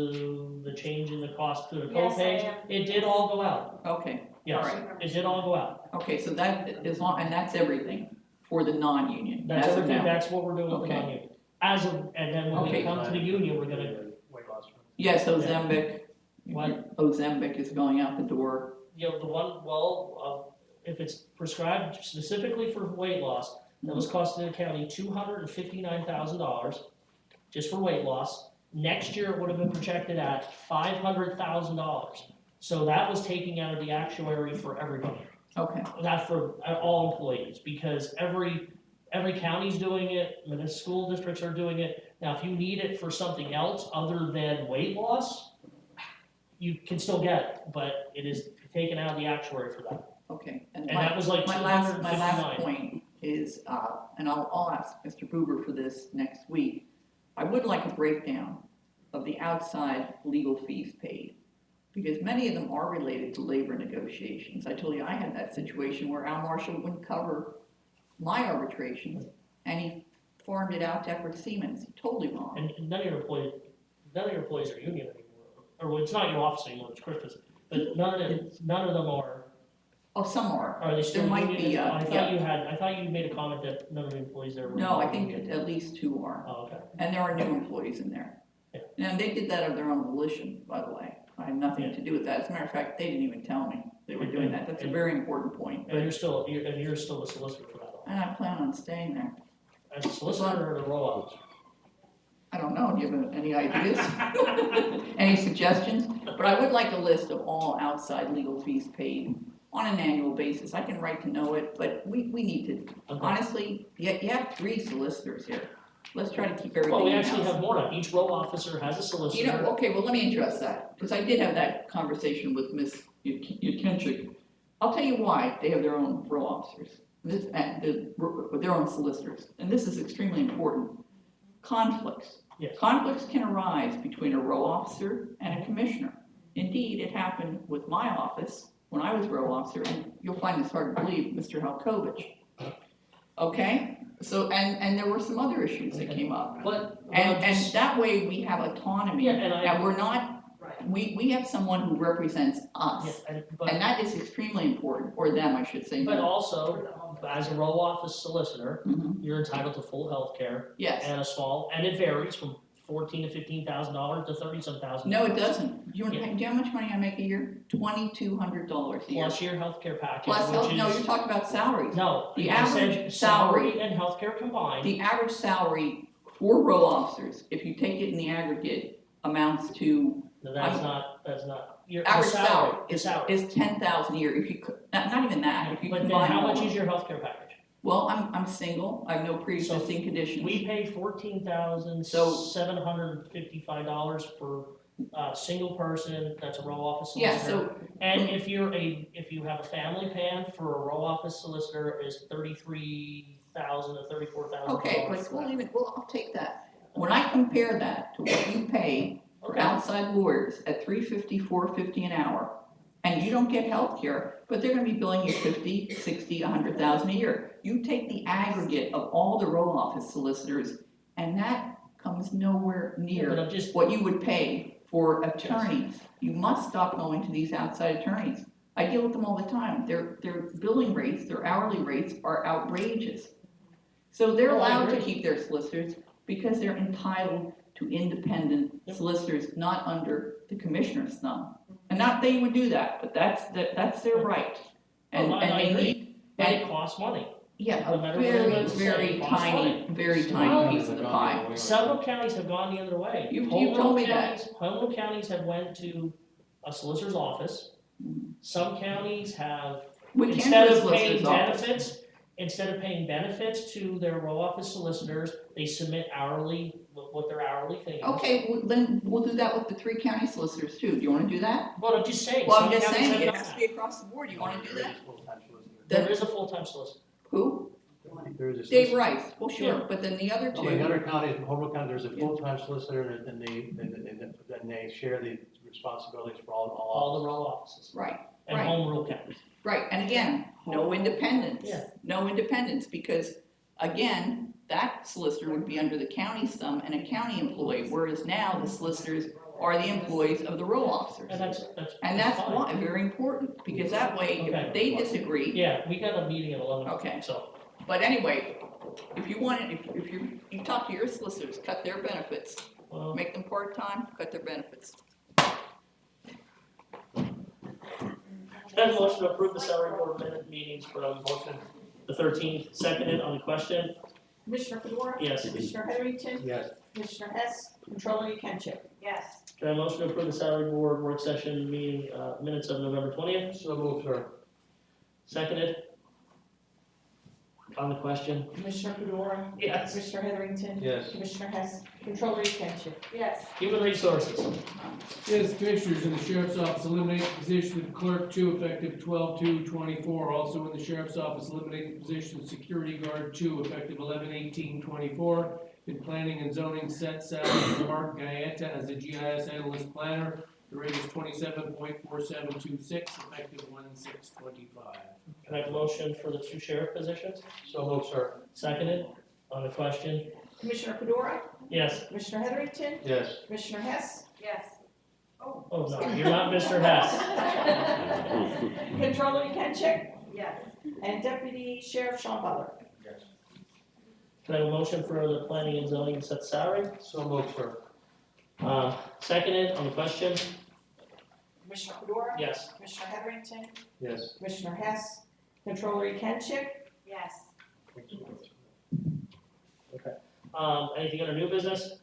the change in the cost to the Yes, I co-pays. am. It did all go out. Okay, Yes, All it did all go out. okay, so that is long, and that's everything for the non-union, That's as of everything, now. that's what we're doing with the Okay. non-union. And then when we Okay. come to the union, we're gonna, Weight loss. Yes, Ozempic, What? Ozempic is going out the door. the one, if it's prescribed specifically for weight loss, that was costing the county $259,000 just for weight loss. Next year, it would have been projected at $500,000. So that was taking out of the actuary for everybody, Okay, not for all employees, because every county's doing it, and the school districts are doing it. Now, if you need it for something else other than weight loss, you can still get it, but it is taken out of the actuary for that. okay. And that was like My last 259. point is, and I'll ask Mr. Buber for this next week. I would like a breakdown of the outside legal fees paid, because many of them are related to labor negotiations. I told you I had that situation where Al Marshall wouldn't cover my arbitrations, and he farmed it out to Everett Siemens. Totally wrong. And none of your employees are union anymore, or well, it's not your office anymore, it's Christmas, but none of them are. Oh, some are. Are they still There might union? be, I yeah. thought you made a comment that none of the employees there were. No, I think at least 2 are. Oh, okay. And there are new employees in there. Yeah. And they did that of their own volition, by the way. I had nothing to do with that. As a matter of fact, they didn't even tell me they were doing that. That's a very important point. And you're still the solicitor for that. And I plan on staying there. as a solicitor or the roll officer? I don't know, do you have any ideas? Any suggestions? But I would like a list of all outside legal fees paid on an annual basis. I can write to know it, but we need to, honestly, you have 3 solicitors here. Let's try to keep everything Well, we in-house. actually have more now. Each row officer has a You solicitor. know, okay, well, let me address that, because I did have that conversation with Ms. Yukenchik. I'll tell you why they have their own row officers, their own solicitors, and this is extremely important. Conflicts. Yes. Conflicts can arise between a row officer and a commissioner. Indeed, it happened with my office when I was row officer, and you'll find this hard to believe, Mr. Halkovich. Okay, so, and there were some other issues that came up. But, And that way we have autonomy. Yeah, and I- Now, we're not, we have someone who represents us, yeah, and that is extremely important, or them, I should say. but also, as a row office solicitor, Mhm. you're entitled to full health care Yes, and a small, and it varies from $14,000 to $15,000 to 30-some thousand. no, it doesn't. Do you Yeah. know how much money I make a year? $2,200 a year. Plus your healthcare package, Plus, which no, is. you're talking about salaries. No, The I said average salary salary- and healthcare combined. The average salary for row officers, if you take it in the aggregate, amounts to, No, that's not, your average salary the is salary. $10,000 a year, if you, not even that, if you But then combine how all much of is them. your healthcare package? Well, I'm single, I have no pre-existing conditions. We pay $14,755 for a single person that's a row office Yeah, solicitor. so, And if you have a family plan for a row office solicitor is $33,000 to $34,000. okay, but I'll take that. When I compare that to what you pay for outside lawyers at $350, $450 an hour, and you don't get health care, but they're gonna be billing you 50, 60, 100,000 a year. You take the aggregate of all the row office solicitors, and that comes nowhere But near I'm just, what you would pay for attorneys. You must stop going to these outside attorneys. I deal with them all the time. Their billing rates, their hourly rates are outrageous. So they're Oh, I allowed to agree. keep their solicitors because they're entitled to independent Yep. solicitors, not under the commissioner's thumb. And not they would do that, but that's their right. And Oh, I they agree. need, but and, it costs money. yeah, no a matter what very, anyone's saying, very it costs tiny, very Well, tiny piece of the pie. Several counties have gone the other way. You've Home told rule me that. Home rule counties have went to a solicitor's office. Some counties have, We can instead do a of paying solicitor's office. benefits to their row office solicitors, they submit hourly, what their hourly fee is. Okay, well, then we'll do that with the 3 county solicitors too. Do you wanna do that? Well, I'm just saying, Well, some I'm just counties saying, have it done has to that. be across the board. You wanna do that? There is a full-time solicitor. Who? There is a Dave solicitor. Rice. Well, sure, but then the other Oh, in two, other counties, in Home Rule County, there's a full-time solicitor, and then they share the responsibilities for all. All the row offices right, and Right. home rule counties. right. And again, no independence. Yeah. No independence because, again, that solicitor would be under the county's thumb and a county employee, whereas now the solicitors are the employees of the row officers. And that's fine. why, very important, because that way, Okay. if they disagree, Yeah, we got a meeting at 11 o'clock, Okay. so. but anyway, if you want it, if you talk to your solicitors, cut their benefits, Well, make them part-time, cut their benefits. can I have a motion to approve the salary board minute meetings from motion the 13th, seconded on the question? Commissioner Fedora? Yes. Commissioner Heatherington? Yes. Commissioner Hess? Controller Yekenship? Yes. Can I have a motion to approve the salary board work session meeting, minutes of November 20th? So moved, sir. Seconded? On the question? Commissioner Fedora? Yes. Commissioner Heatherington? Yes. Commissioner Hess? Controller Yekenship? Yes. Human resources. Yes, Commissioners, in the Sheriff's Office, eliminate the position of Clerk 2 effective 12/2/24. Also in the Sheriff's Office, eliminate the position of Security Guard 2 effective 11/18/24. In Planning and Zoning, set salary for Mark Gaeta as the GIS Analyst Planner. The rate is 27.4726 effective 1/6/25. Can I have a motion for the 2 sheriff positions? So moved, sir. Seconded on the question? Commissioner Fedora? Yes. Commissioner Heatherington? Yes. Commissioner Hess? Yes. Oh, no, you're not Mr. Hess. Controller Yekenship? Yes. And Deputy Sheriff Sean Butler? Can I have a motion for the planning and zoning to set salary? So moved, sir. Seconded on the question? Commissioner Fedora? Yes. Commissioner Heatherington? Yes. Commissioner Hess? Controller Yekenship? Yes. Okay. Anything under new business?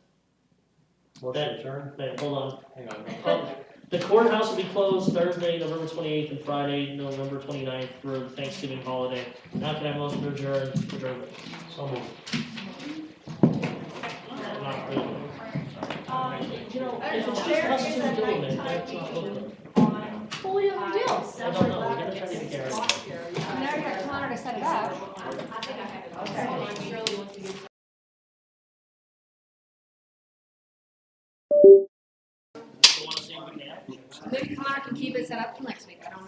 Motion adjourned. Wait, hold on. Hang on. The courthouse will be closed Thursday, November 28th, and Friday, November 29th for the Thanksgiving holiday. Now can I have a motion to adjourn? So moved. Not really. You know, if it's just There us is two a doing it, nighttime that's not meeting good. on. Well, we don't do. I don't know, we're gonna try to get Gary. I mean, I got Connor to set it up. You wanna see if we can? Maybe Connor can keep it set up till next week, I don't know.